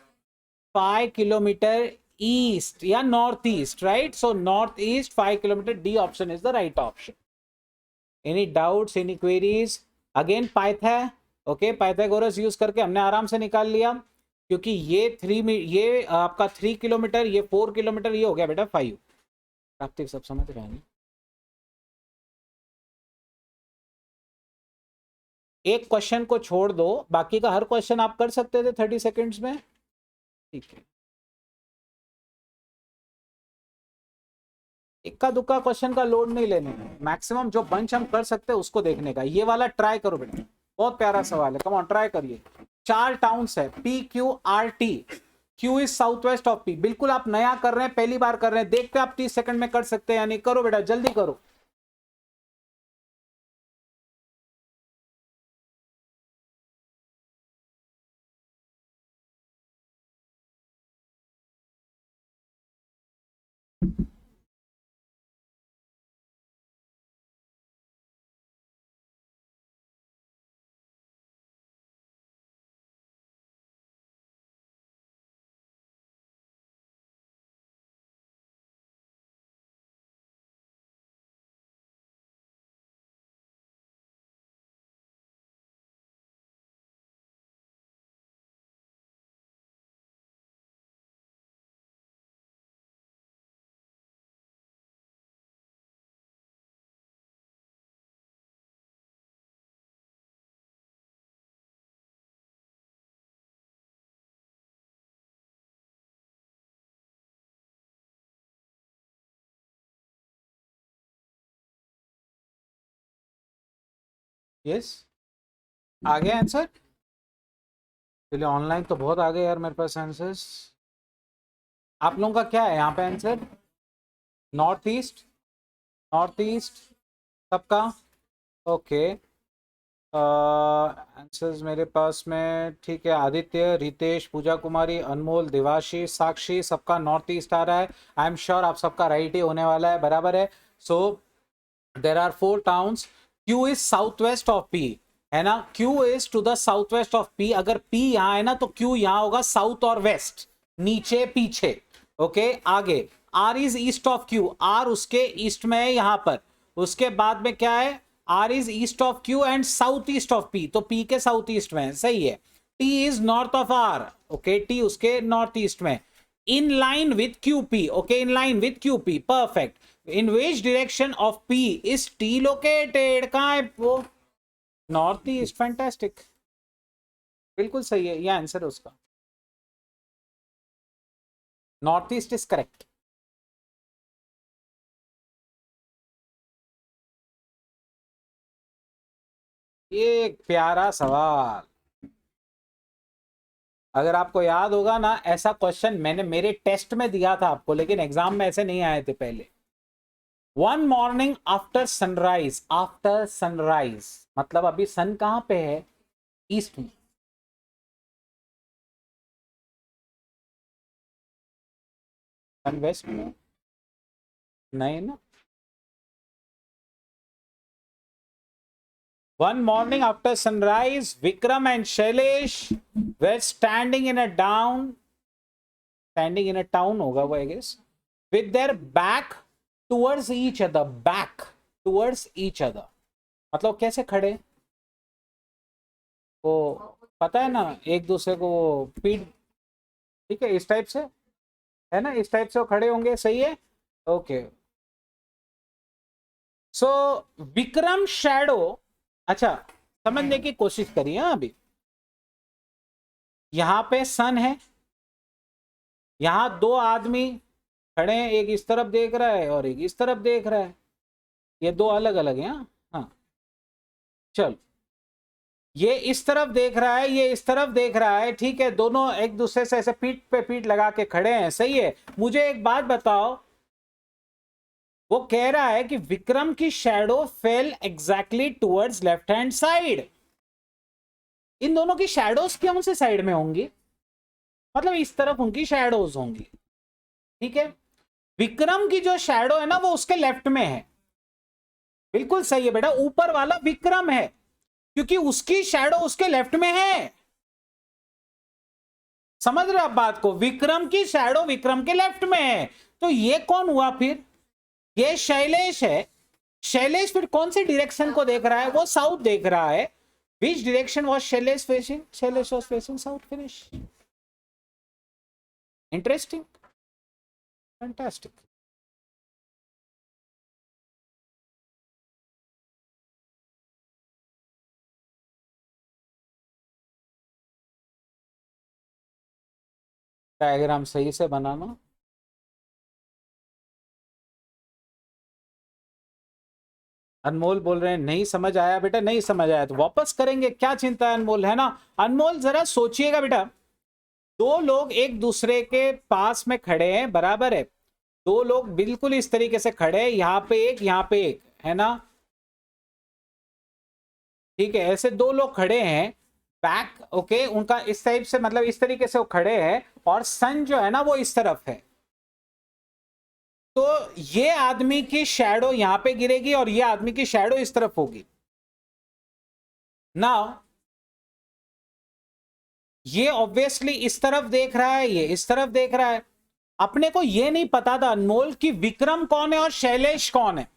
5 kilometre east या north east, right? So north east 5 kilometre, D option is the right option. Any doubts, any queries? Again Pytha, okay, Pythagoras use करके हमने आराम से निकाल लिया, क्योंकि ये आपका 3 किलोमीटर, ये 4 किलोमीटर, ये हो गया बेटा 5। प्राप्ति सब समझ रहे हैं? एक क्वेश्चन को छोड़ दो, बाकी का हर क्वेश्चन आप कर सकते थे 30 सेकेंड्स में, ठीक है। इक्का दुक्का क्वेश्चन का लोड नहीं लेने, मैक्सिमम जो बंच हम कर सकते हैं उसको देखने का। ये वाला ट्राई करो बेटा, बहुत प्यारा सवाल है, कम ऑन ट्राई करिए। 4 टाउन्स है, P Q R T। Q is south west of P। बिल्कुल आप नया कर रहे हैं, पहली बार कर रहे हैं, देखते आप 30 सेकंड में कर सकते हैं यानी। करो बेटा, जल्दी करो। यस, आ गया आंसर? चलिए, ऑनलाइन तो बहुत आ गए यार मेरे पास आंसर्स। आप लोगों का क्या है यहाँ पे answer? North east, north east सबका, ओके। आंसर्स मेरे पास में, ठीक है। आदित्य, रितेश, पूजा कुमारी, अनमोल, देवाशीष, साक्षी, सबका नॉर्थ ईस्ट आ रहा है। आई एम श्योर आप सबका राइट ही होने वाला है, बराबर है। So there are 4 towns. Q is south west of P, है ना? Q is to the south west of P। अगर P यहाँ है ना, तो Q यहाँ होगा साउथ और वेस्ट, नीचे पीछे, ओके। आगे R is east of Q, R उसके ईस्ट में है यहाँ पर। उसके बाद में क्या है? R is east of Q and south east of P, तो P के साउथ ईस्ट में है, सही है। T is north of R, okay, T उसके नॉर्थ ईस्ट में। In line with QP, okay, in line with QP, perfect. In which direction of P is T located? कहाँ है वो? नॉर्थ ईस्ट, फैंटास्टिक, बिल्कुल सही है, ये आंसर है उसका। North east is correct. ये एक प्यारा सवाल, अगर आपको याद होगा ना, ऐसा क्वेश्चन मैंने मेरे टेस्ट में दिया था आपको, लेकिन एग्जाम में ऐसे नहीं आए थे पहले। One morning after sunrise, after sunrise मतलब अभी सन कहां पे है? ईस्ट में। सन वेस्ट में नहीं ना। One morning after sunrise, Vikram and Shailesh were standing in a town होगा वो, I guess, with their back towards each other, back towards each other मतलब कैसे खड़े? वो पता है ना, एक दूसरे को पीठ, ठीक है, इस टाइप से, है ना, इस टाइप से वो खड़े होंगे, सही है, ओके। सो विक्रम शैडो, अच्छा समझने की कोशिश करिए। अभी यहां पे सन है, यहां 2 आदमी खड़े हैं, एक इस तरफ देख रहा है और एक इस तरफ देख रहा है, ये 2 अलग अलग हैं। हाँ चल, ये इस तरफ देख रहा है, ये इस तरफ देख रहा है, ठीक है, दोनों एक दूसरे से ऐसे पीठ पे पीठ लगा के खड़े हैं, सही है। मुझे एक बात बताओ, वो कह रहा है कि विक्रम की shadow fell exactly towards left hand side. इन दोनों की शैडोज कौन से साइड में होंगी, मतलब इस तरफ उनकी शैडोज होंगी, ठीक है। विक्रम की जो शैडो है ना वो उसके लेफ्ट में है, बिल्कुल सही है बेटा, ऊपर वाला विक्रम है क्योंकि उसकी शैडो उसके लेफ्ट में है। समझ रहे आप बात को, विक्रम की शैडो विक्रम के लेफ्ट में है। तो ये कौन हुआ फिर, ये शैलेश है। शैलेश फिर कौन सी डायरेक्शन को देख रहा है, वो साउथ देख रहा है। विच direction was Shailesh facing, Shailesh was facing south. Finish. Interesting, fantastic. Diagram सही से बनाना। अनमोल बोल रहे हैं नहीं समझ आया बेटा, नहीं समझ आया तो वापस करेंगे, क्या चिंता है अनमोल, है ना। अनमोल जरा सोचिएगा बेटा, दो लोग एक दूसरे के पास में खड़े हैं, बराबर है, दो लोग बिल्कुल इस तरीके से खड़े हैं, यहाँ पे एक यहाँ पे एक, है ना, ठीक है। ऐसे दो लोग खड़े हैं बैक, ओके, उनका इस टाइप से, मतलब इस तरीके से वो खड़े हैं और सन जो है ना वो इस तरफ है। तो ये आदमी की शैडो यहां पे गिरेगी और ये आदमी की शैडो इस तरफ होगी। नाउ ये ऑब्वियसली इस तरफ देख रहा है, ये इस तरफ देख रहा है। अपने को ये नहीं पता था अनमोल कि विक्रम कौन है और शैलेश कौन है।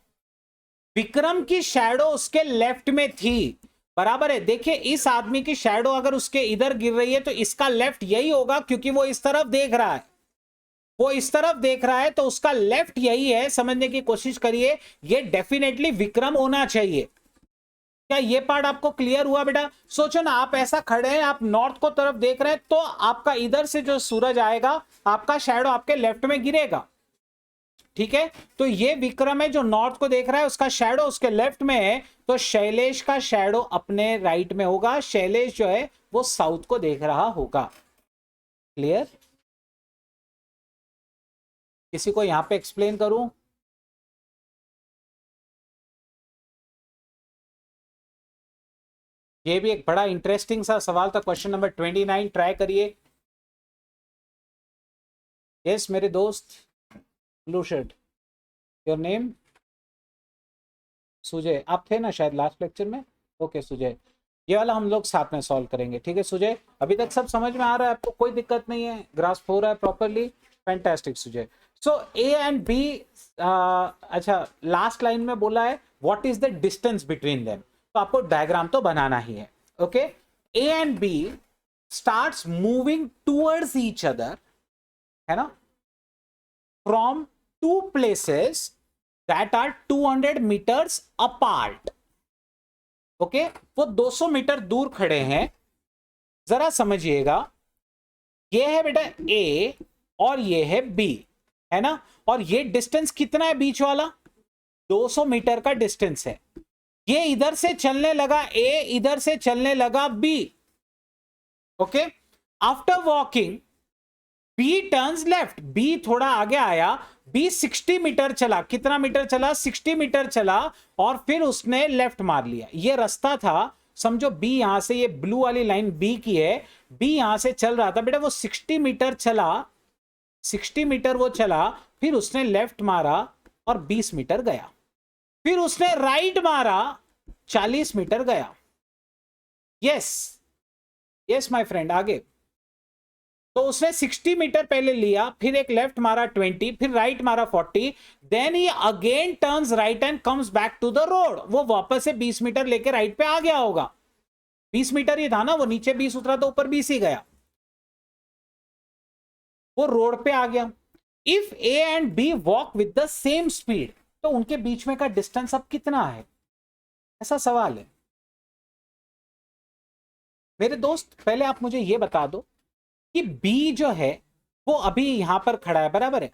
विक्रम की शैडो उसके लेफ्ट में थी, बराबर है। देखिए इस आदमी की शैडो अगर उसके इधर गिर रही है तो इसका लेफ्ट यही होगा क्योंकि वो इस तरफ देख रहा है, वो इस तरफ देख रहा है तो उसका लेफ्ट यही है। समझने की कोशिश करिए, ये डेफिनेटली विक्रम होना चाहिए। क्या ये पार्ट आपको क्लियर हुआ बेटा। सोचो ना, आप ऐसा खड़े हैं, आप नॉर्थ को तरफ देख रहे हैं, तो आपका इधर से जो सूरज आएगा आपका शैडो आपके लेफ्ट में गिरेगा, ठीक है। तो ये विक्रम है जो नॉर्थ को देख रहा है, उसका शैडो उसके लेफ्ट में है, तो शैलेश का शैडो अपने राइट में होगा। शैलेश जो है वो साउथ को देख रहा होगा। क्लियर। किसी को यहां पे एक्सप्लेन करूं। ये भी एक बड़ा इंटरेस्टिंग सा सवाल था, क्वेश्चन नंबर 29, ट्राई करिए। यस मेरे दोस्त, blue shirt, your name. Sujay, आप थे ना शायद लास्ट लेक्चर में। ओके सुजय, ये वाला हम लोग साथ में सॉल्व करेंगे, ठीक है सुजय। अभी तक सब समझ में आ रहा है आपको, कोई दिक्कत नहीं है, ग्रास्प हो रहा है properly, fantastic Sujay. So A and B, अच्छा लास्ट लाइन में बोला है what is the distance between them, तो आपको डायग्राम तो बनाना ही है, okay. A and B starts moving towards each other, है ना, from two places that are 200 meters apart, okay वो 200 मीटर दूर खड़े हैं। जरा समझिएगा, ये है बेटा ए और ये है बी, है ना, और ये डिस्टेंस कितना है बीच वाला, 200 मीटर का डिस्टेंस है। ये इधर से चलने लगा ए, इधर से चलने लगा B, okay. After walking B turns left, B थोड़ा आगे आया, बी 60 मीटर चला, कितना मीटर चला, 60 मीटर चला, और फिर उसने लेफ्ट मार लिया। ये रास्ता था, समझो बी यहां से, ये ब्लू वाली लाइन बी की है, बी यहां से चल रहा था बेटा, वो 60 मीटर चला, 60 मीटर वो चला, फिर उसने लेफ्ट मारा और 20 मीटर गया, फिर उसने राइट मारा, 40 मीटर गया। यस यस माय फ्रेंड, आगे। तो उसने 60 मीटर पहले लिया, फिर एक लेफ्ट मारा 20, फिर राइट मारा 40, then he again turns right and comes back to the road. वो वापस से 20 मीटर लेके राइट पे आ गया होगा, 20 मीटर ही था ना, वो नीचे 20 उतरा तो ऊपर 20 ही गया, वो रोड पे आ गया। If A and B walk with the same speed, तो उनके बीच में का डिस्टेंस अब कितना है, ऐसा सवाल है मेरे दोस्त। पहले आप मुझे ये बता दो कि बी जो है वो अभी यहां पर खड़ा है, बराबर है,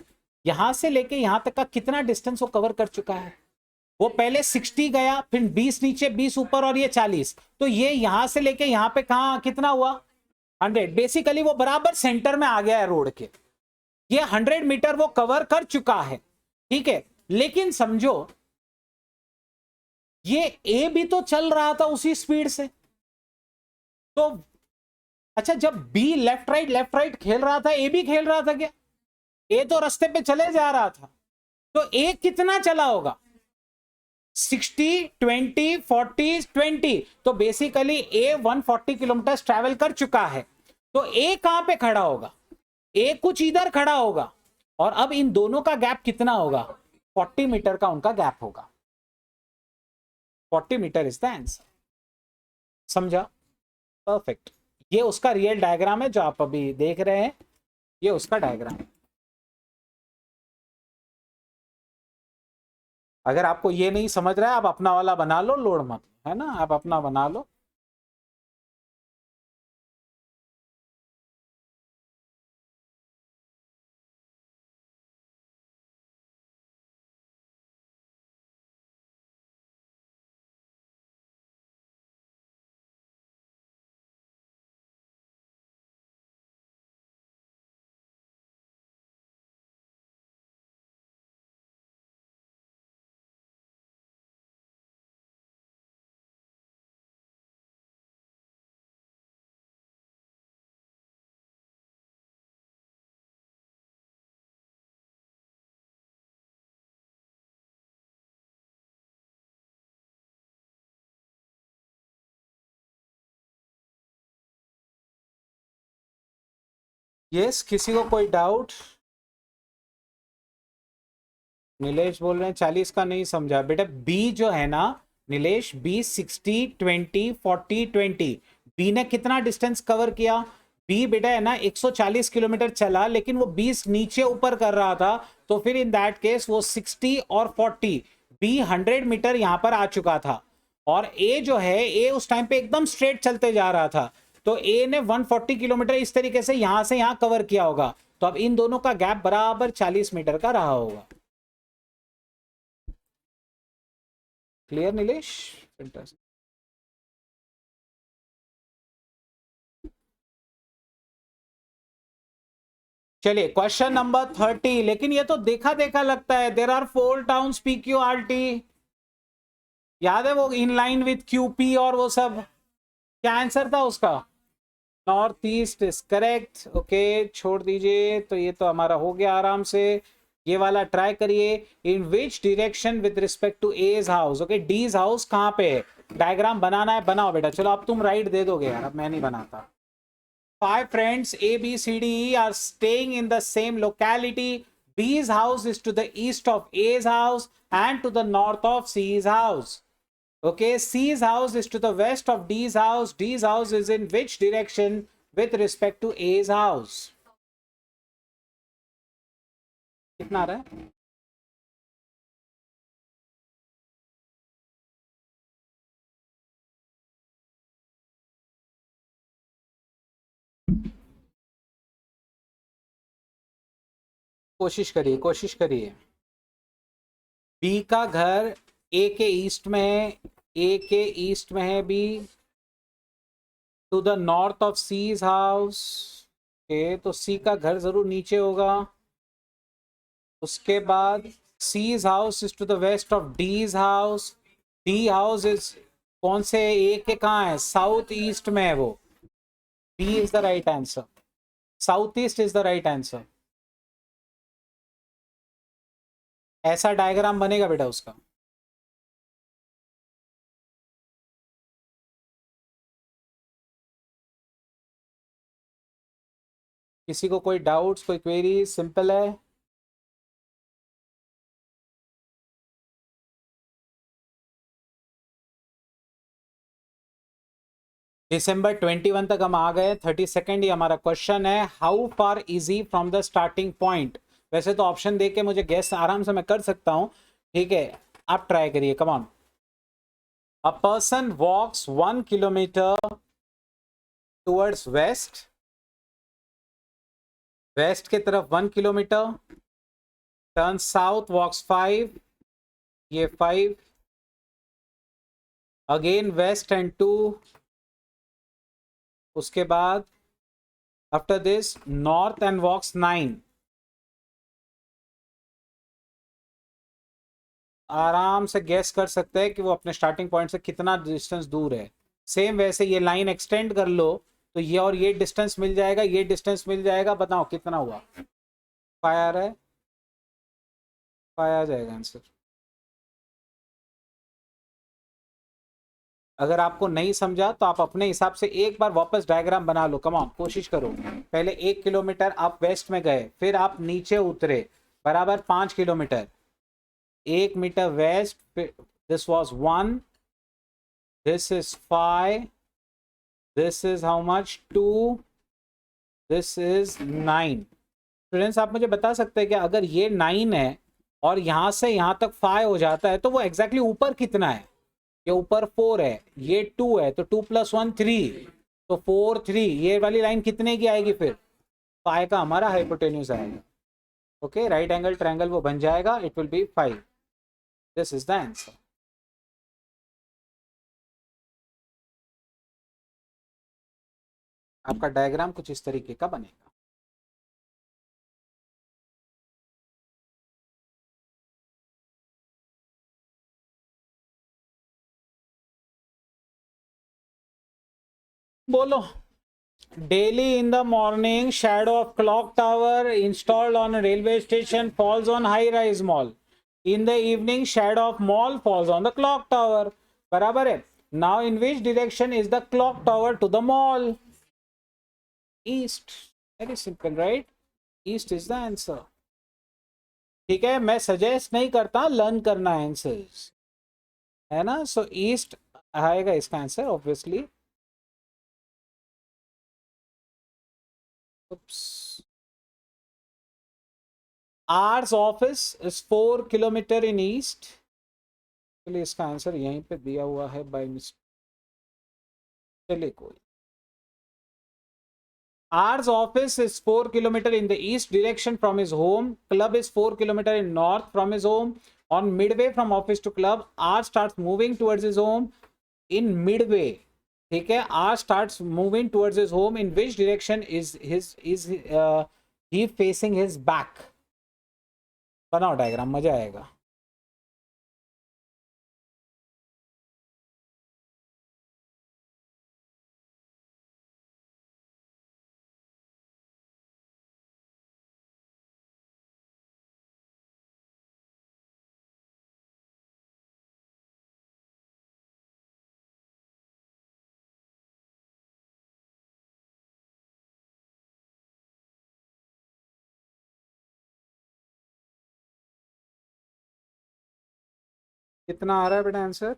यहां से लेके यहां तक का कितना डिस्टेंस वो कवर कर चुका है। वो पहले 60 गया, फिर 20 नीचे, 20 ऊपर और ये 40, तो ये यहां से लेके यहां पे कहां कितना हुआ, 100। बेसिकली वो बराबर सेंटर में आ गया है रोड के, ये 100 मीटर वो कवर कर चुका है, ठीक है। लेकिन समझो ये ए भी तो चल रहा था उसी स्पीड से, तो अच्छा जब बी लेफ्ट राइट खेल रहा था, ए भी खेल रहा था क्या? ए तो रास्ते पे चले जा रहा था, तो ए कितना चला होगा? 60, 20, 40, 20। तो बेसिकली ए 140 किलोमीटर ट्रैवल कर चुका है, तो ए कहां पे खड़ा होगा? ए कुछ इधर खड़ा होगा, और अब इन दोनों का गैप कितना होगा? 40 मीटर का उनका गैप होगा। 40 मीटर इज द आंसर। समझा? परफेक्ट। ये उसका रियल डायग्राम है जो आप अभी देख रहे हैं, ये उसका डायग्राम है। अगर आपको ये नहीं समझ रहा है, आप अपना वाला बना लो, लोड मत, है ना, आप अपना बना लो। यस, किसी को कोई डाउट? नीलेश बोल रहे हैं 40 का नहीं समझा बेटा। बी जो है ना नीलेश, बी 60, 20, 40, 20, बी ने कितना डिस्टेंस कवर किया? बी बेटा है ना 140 किलोमीटर चला, लेकिन वो 20 नीचे ऊपर कर रहा था, तो फिर इन दैट केस वो 60 और 40, बी 100 मीटर यहां पर आ चुका था, और ए जो है, ए उस टाइम पे एकदम स्ट्रेट चलते जा रहा था, तो ए ने 140 किलोमीटर इस तरीके से यहां कवर किया होगा, तो अब इन दोनों का गैप बराबर 40 मीटर का रहा होगा। क्लियर नीलेश? फैंटास्टिक। चलिए क्वेश्चन नंबर 30, लेकिन ये तो देखा देखा लगता है। देर आर 4 टाउन्स PQRT, याद है वो इन लाइन विथ QP और वो सब, क्या आंसर था उसका? North east is correct. Okay, छोड़ दीजिए, तो ये तो हमारा हो गया आराम से। ये वाला ट्राई करिए। In which direction with respect to A's house? Okay, D's house कहां पे है? डायग्राम बनाना है, बनाओ बेटा। चलो अब तुम राइट दे दोगे यार, अब मैं नहीं बनाता। 5 friends A, B, C, D, E are staying in the same locality. B's house is to the east of A's house and to the north of C's house. Okay, C's house is to the west of D's house. D's house is in which direction with respect to A's house? कितना आ रहा है? कोशिश करिए, कोशिश करिए। B का घर ए के ईस्ट में है, ए के ईस्ट में है B, to the north of C's house. Okay, तो सी का घर जरूर नीचे होगा। उसके बाद C's house is to the west of D's house. D house is कौन से ए के कहाँ है? साउथ ईस्ट में है वो। B is the right answer, south east is the right answer. ऐसा डायग्राम बनेगा बेटा उसका। किसी को कोई डाउट्स, कोई क्वेरी? सिंपल है। दिसंबर 21 तक हम आ गए। 32nd ये हमारा क्वेश्चन है। How far easy from the starting point? वैसे तो ऑप्शन देके मुझे गेस आराम से मैं कर सकता हूं, ठीक है, आप ट्राई करिए। Come on. A person walks 1 kilometre towards west, west के तरफ 1 किलोमीटर, टर्न साउथ, वॉक्स 5, ये 5, अगेन वेस्ट एंड 2, उसके बाद after this north and walks 9। आराम से गैस कर सकते हैं कि वो अपने स्टार्टिंग पॉइंट से कितना डिस्टेंस दूर है। सेम वैसे ये लाइन एक्सटेंड कर लो तो ये और ये डिस्टेंस मिल जाएगा, ये डिस्टेंस मिल जाएगा, बताओ कितना हुआ। 5 आ रहा है, 5 आ जाएगा आंसर। अगर आपको नहीं समझा तो आप अपने हिसाब से एक बार वापस डायग्राम बना लो, कम ऑन कोशिश करो। पहले 1 किलोमीटर आप वेस्ट में गए, फिर आप नीचे उतरे, बराबर 5 kilometre, 1 metre west, this was 1, this is 5, this is how much 2, this is 9। Students आप मुझे बता सकते हैं कि अगर ये 9 है और यहां से यहां तक 5 हो जाता है तो वो एग्जैक्टली ऊपर कितना है? ये ऊपर 4 है, ये 2 है, तो 2 + 1 3, तो 4 3, ये वाली लाइन कितने की आएगी फिर? 5 का हमारा हाइपोटेन्यूज आएगा। ओके, राइट एंगल ट्रायंगल वो बन जाएगा, it will be 5। This is the answer. आपका डायग्राम कुछ इस तरीके का बनेगा। बोलो। Daily in the morning, shadow of clock tower installed on a railway station falls on high-rise mall. In the evening, shadow of mall falls on the clock tower. बराबर है। Now, in which direction is the clock tower to the mall? East. Very simple, right? East is the answer. ठीक है, मैं suggest नहीं करता, learn करना answers, है ना? सो ईस्ट आएगा इसका answer obviously. Oops. Ours office is 4 kilometer in east. चलिए इसका आंसर यहीं पे दिया हुआ है बाय मिस्टेक, चलिए कोई। Ours office is 4 kilometer in the east direction from his home. Club is 4 kilometer in north from his home. On midway from office to club, R starts moving towards his home. In midway, ठीक है, R starts moving towards his home. In which direction is he facing his back? बनाओ diagram, मजा आएगा। कितना आ रहा है बेटा answer?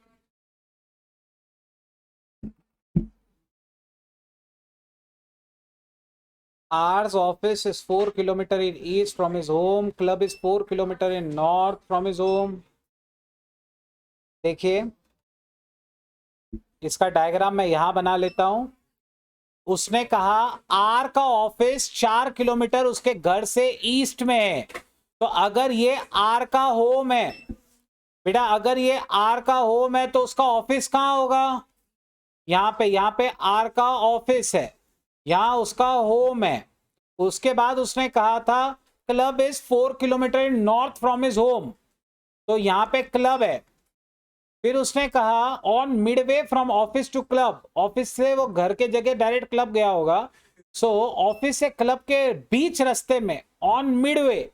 R's office is 4 kilometer in east from his home. Club is 4 kilometer in north from his home. देखिए इसका diagram मैं यहां बना लेता हूं। उसने कहा आर का ऑफिस 4 किलोमीटर उसके घर से ईस्ट में है, तो अगर ये आर का होम है बेटा, अगर ये आर का होम है तो उसका ऑफिस कहां होगा? यहाँ पे आर का ऑफिस है, यहां उसका होम है। उसके बाद उसने कहा था club is 4 kilometre in north from his home, तो यहाँ पे क्लब है। फिर उसने कहा on midway from office to club, office से वो घर के जगह डायरेक्ट क्लब गया होगा। सो ऑफिस से क्लब के बीच रास्ते में on midway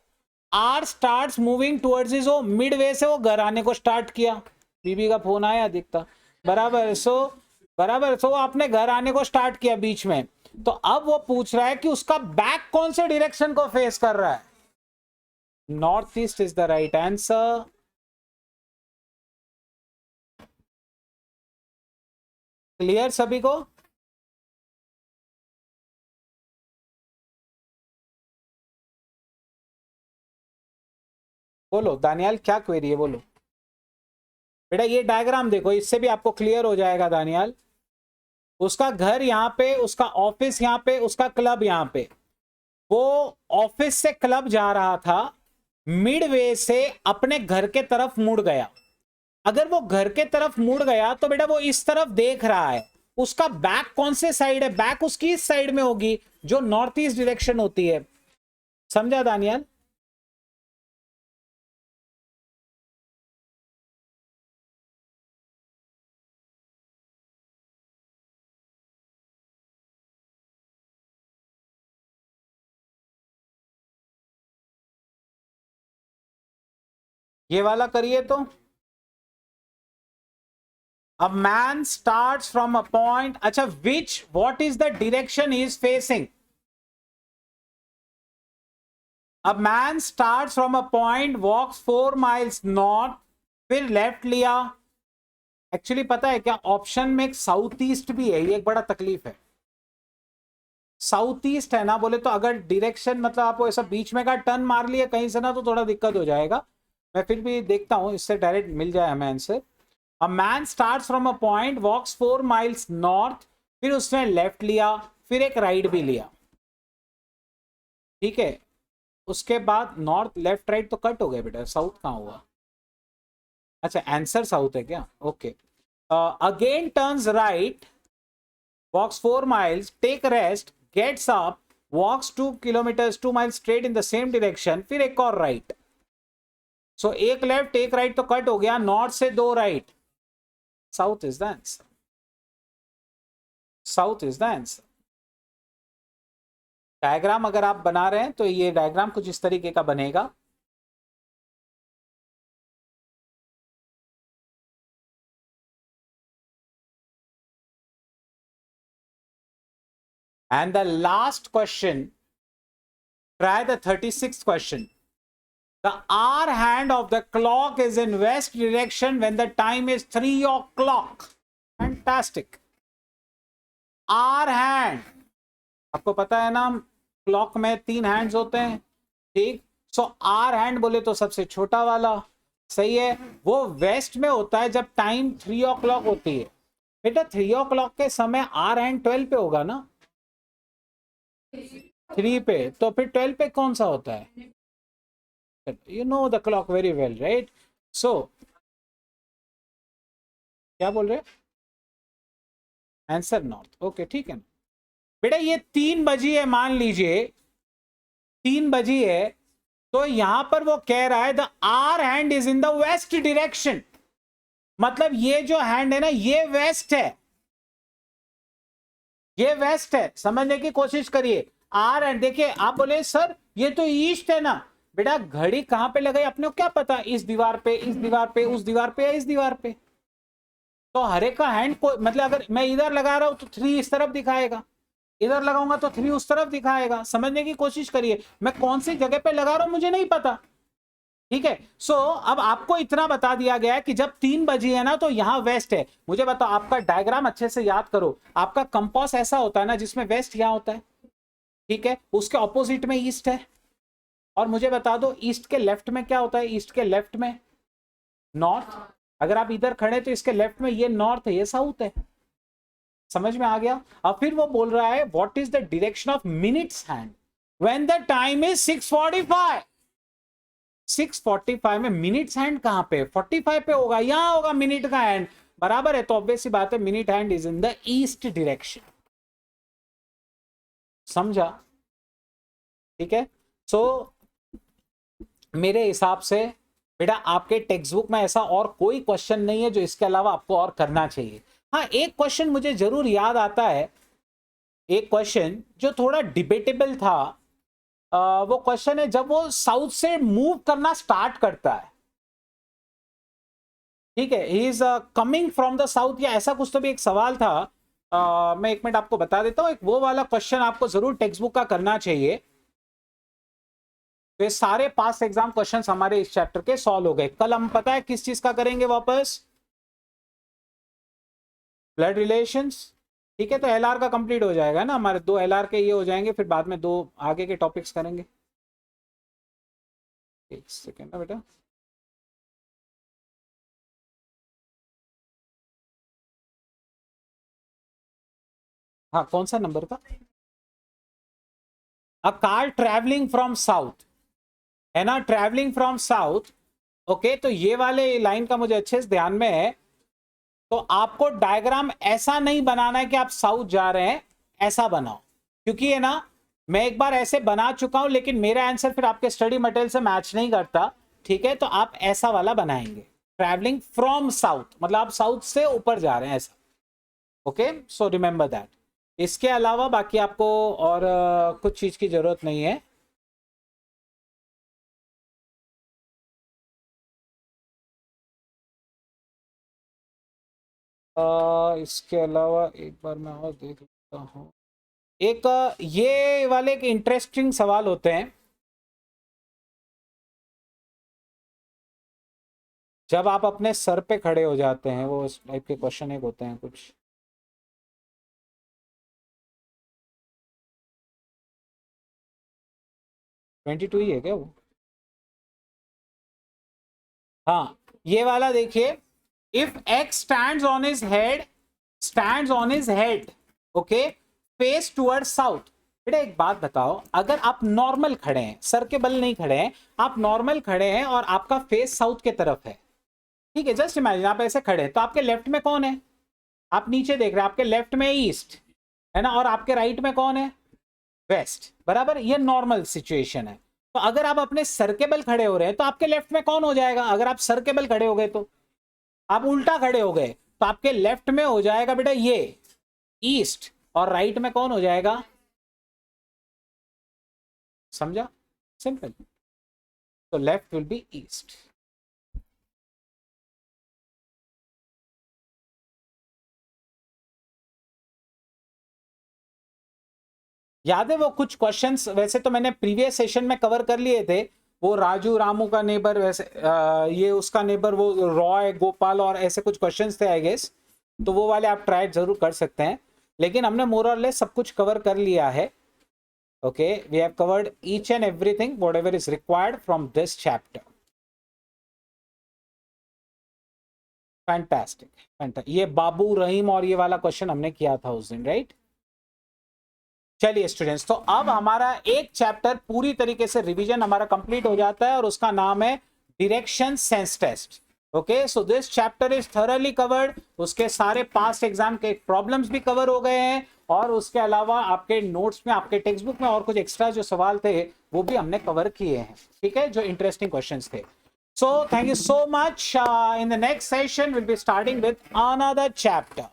are starts moving towards his home, midway से वो घर आने को स्टार्ट किया। बीबी का फोन आया दिखता, बराबर। सो आपने घर आने को स्टार्ट किया बीच में, तो अब वो पूछ रहा है कि उसका बैक कौन से डायरेक्शन को फेस कर रहा है? North east is the right answer. Clear सभी को? बोलो दानियाल क्या क्वेरी है, बोलो बेटा। ये डायग्राम देखो, इससे भी आपको क्लियर हो जाएगा दानियाल। उसका घर यहाँ पे, उसका ऑफिस यहाँ पे, उसका क्लब यहाँ पे। वो ऑफिस से क्लब जा रहा था, मिडवे से अपने घर के तरफ मुड़ गया। अगर वो घर के तरफ मुड़ गया तो बेटा वो इस तरफ देख रहा है, उसका बैक कौन से साइड है? बैक उसकी इस साइड में होगी जो नॉर्थ ईस्ट डायरेक्शन होती है। समझा दानियाल? ये वाला करिए तो a man starts from a point, अच्छा what is the direction he is facing? A man starts from a point, walks 4 miles north, फिर लेफ्ट लिया। एक्चुअली पता है क्या, ऑप्शन में एक साउथ ईस्ट भी है, ये एक बड़ा तकलीफ है। साउथ ईस्ट है ना बोले तो, अगर डायरेक्शन मतलब आपको ऐसा बीच में का टर्न मार लिया कहीं से ना तो थोड़ा दिक्कत हो जाएगा। मैं फिर भी देखता हूं इससे डायरेक्ट मिल जाए हमें answer. A man starts from a point, walks 4 miles north, फिर उसने लेफ्ट लिया, फिर एक राइट भी लिया, ठीक है। उसके बाद नॉर्थ लेफ्ट राइट तो कट हो गए बेटा, साउथ कहाँ हुआ? अच्छा आंसर साउथ है क्या? Okay. Again turns right, walks 4 miles, take rest, gets up, walks 2 kilometers 2 miles straight in the same direction, फिर एक और राइट। सो एक लेफ्ट एक राइट तो कट हो गया, नॉर्थ से 2 right, south is the answer. South is the answer. Diagram अगर आप बना रहे हैं तो ये डायग्राम कुछ इस तरीके का बनेगा। And the last question, try the 36th question. The hour hand of the clock is in west direction when the time is 3 o'clock. Fantastic. Hour hand, आपको पता है ना क्लॉक में 3 हैंड्स होते हैं, ठीक। सो आर हैंड बोले तो सबसे छोटा वाला, सही है। वो वेस्ट में होता है जब टाइम 3 o'clock होती है। बेटा 3 o'clock के समय आर हैंड 12 पे होगा ना, 3 पे, तो फिर 12 पे कौन सा होता है? You know the clock very well, right? So क्या बोल रहे? Answer north. ओके ठीक है ना बेटा। ये 3 बजी है, मान लीजिए 3 बजी है, तो यहां पर वो कह रहा है the are hand is in the west direction, मतलब ये जो हैंड है ना ये वेस्ट है, ये वेस्ट है। समझने की कोशिश करिए। आर हैंड देखिए, आप बोले सर ये तो ईस्ट है ना, बेटा घड़ी कहां पे लगाई अपने को क्या पता, इस दीवार पे, इस दीवार पे, उस दीवार पे, या इस दीवार पे। तो हर एक का हैंड को मतलब अगर मैं इधर लगा रहा हूं तो 3 इस तरफ दिखाएगा, इधर लगाऊंगा तो 3 उस तरफ दिखाएगा। समझने की कोशिश करिए, मैं कौन सी जगह पे लगा रहा हूं मुझे नहीं पता, ठीक है। सो अब आपको इतना बता दिया गया है कि जब 3 बजी है ना तो यहां वेस्ट है। मुझे बताओ, आपका डायग्राम अच्छे से याद करो, आपका कंपास ऐसा होता है ना जिसमें वेस्ट यहां होता है, ठीक है, उसके ऑपोजिट में ईस्ट है। और मुझे बता दो ईस्ट के लेफ्ट में क्या होता है? ईस्ट के लेफ्ट में नॉर्थ। अगर आप इधर खड़े तो इसके लेफ्ट में ये नॉर्थ है, ये साउथ है। समझ में आ गया? अब फिर वो बोल रहा है what is the direction of minutes hand when the time is 6:45। 6:45 में मिनट्स हैंड कहां पे? 45 पे होगा, यहां होगा मिनट का हैंड, बराबर है। तो ऑब्वियस सी बात है minute hand is in the east direction. समझा? ठीक है। सो मेरे हिसाब से बेटा आपके टेक्स्ट बुक में ऐसा और कोई क्वेश्चन नहीं है जो इसके अलावा आपको और करना चाहिए। हाँ एक क्वेश्चन मुझे जरूर याद आता है, एक क्वेश्चन जो थोड़ा डिबेटेबल था। वो क्वेश्चन है जब वो साउथ से मूव करना स्टार्ट करता है, ठीक है, he is coming from the south, या ऐसा कुछ तो भी एक सवाल था। मैं एक मिनट आपको बता देता हूं, एक वो वाला क्वेश्चन आपको जरूर टेक्स्ट बुक का करना चाहिए। तो ये सारे पास एग्जाम क्वेश्चंस हमारे इस चैप्टर के सॉल्व हो गए। कल हम पता है किस चीज का करेंगे वापस? ब्लड रिलेशंस, ठीक है। तो एलआर का कंप्लीट हो जाएगा ना, हमारे 2 एलआर के ये हो जाएंगे, फिर बाद में 2 आगे के टॉपिक्स करेंगे। एक सेकेंड ना बेटा, हाँ कौन सा नंबर का? A car travelling from south, है ना, ट्रैवलिंग फ्रॉम साउथ। ओके, तो ये वाले लाइन का मुझे अच्छे से ध्यान में है। तो आपको डायग्राम ऐसा नहीं बनाना है कि आप साउथ जा रहे हैं, ऐसा बनाओ, क्योंकि है ना मैं एक बार ऐसे बना चुका हूं लेकिन मेरा आंसर फिर आपके स्टडी मटेरियल से मैच नहीं करता, ठीक है। तो आप ऐसा वाला बनाएंगे, ट्रैवलिंग फ्रॉम साउथ, मतलब आप साउथ से ऊपर जा रहे हैं ऐसा। Okay, so remember that. इसके अलावा बाकी आपको और कुछ चीज की जरूरत नहीं है। इसके अलावा एक बार मैं और देख लेता हूँ। एक ये वाले के इंटरेस्टिंग सवाल होते हैं जब आप अपने सर पे खड़े हो जाते हैं, वो इस टाइप के क्वेश्चन एक होते हैं कुछ। ट्वेंटी टू ही है क्या वो? हाँ, ये वाला देखिए, if x stands on his head, okay, face toward south. बेटा एक बात बताओ, अगर आप नॉर्मल खड़े हैं, सर के बल नहीं खड़े हैं, आप नॉर्मल खड़े हैं और आपका फेस साउथ के तरफ है, ठीक है, जस्ट इमेजिन आप ऐसे खड़े हैं, तो आपके लेफ्ट में कौन है? आप नीचे देख रहे हैं, आपके लेफ्ट में ईस्ट है ना, और आपके राइट में कौन है? वेस्ट, बराबर। ये नॉर्मल सिचुएशन है। तो अगर आप अपने सर के बल खड़े हो रहे हैं तो आपके लेफ्ट में कौन हो जाएगा? अगर आप सर के बल खड़े हो गए तो आप उल्टा खड़े हो गए तो आपके लेफ्ट में हो जाएगा बेटा ये ईस्ट, और राइट में कौन हो जाएगा? समझा? सिंपल। तो लेफ्ट विल बी ईस्ट। याद है वो कुछ क्वेश्चंस, वैसे तो मैंने प्रीवियस सेशन में कवर कर लिए थे, वो राजू रामू का नेबर, वैसे ये उसका नेबर, वो रॉय गोपाल और ऐसे कुछ क्वेश्चंस थे आई गेस, तो वो वाले आप ट्राई जरूर कर सकते हैं। लेकिन हमने मोर और लेस सब कुछ कवर कर लिया है। Okay, we have covered each and everything whatever is required from this chapter. Fantastic. Babu बाबू रहीम और ये वाला क्वेश्चन हमने किया था उस दिन, राइट? चलिए स्टूडेंट्स, तो अब हमारा एक चैप्टर पूरी तरीके से रिवीजन हमारा कंप्लीट हो जाता है और उसका नाम है direction sense test. Okay, so this chapter is thoroughly covered. उसके सारे पास्ट एग्जाम के प्रॉब्लम्स भी कवर हो गए हैं, और उसके अलावा आपके नोट्स में, आपके टेक्स्ट बुक में और कुछ एक्स्ट्रा जो सवाल थे वो भी हमने कवर किए हैं, ठीक है, जो इंटरेस्टिंग क्वेश्चंस थे। So thank you so much. In the next session, we'll be starting with another chapter.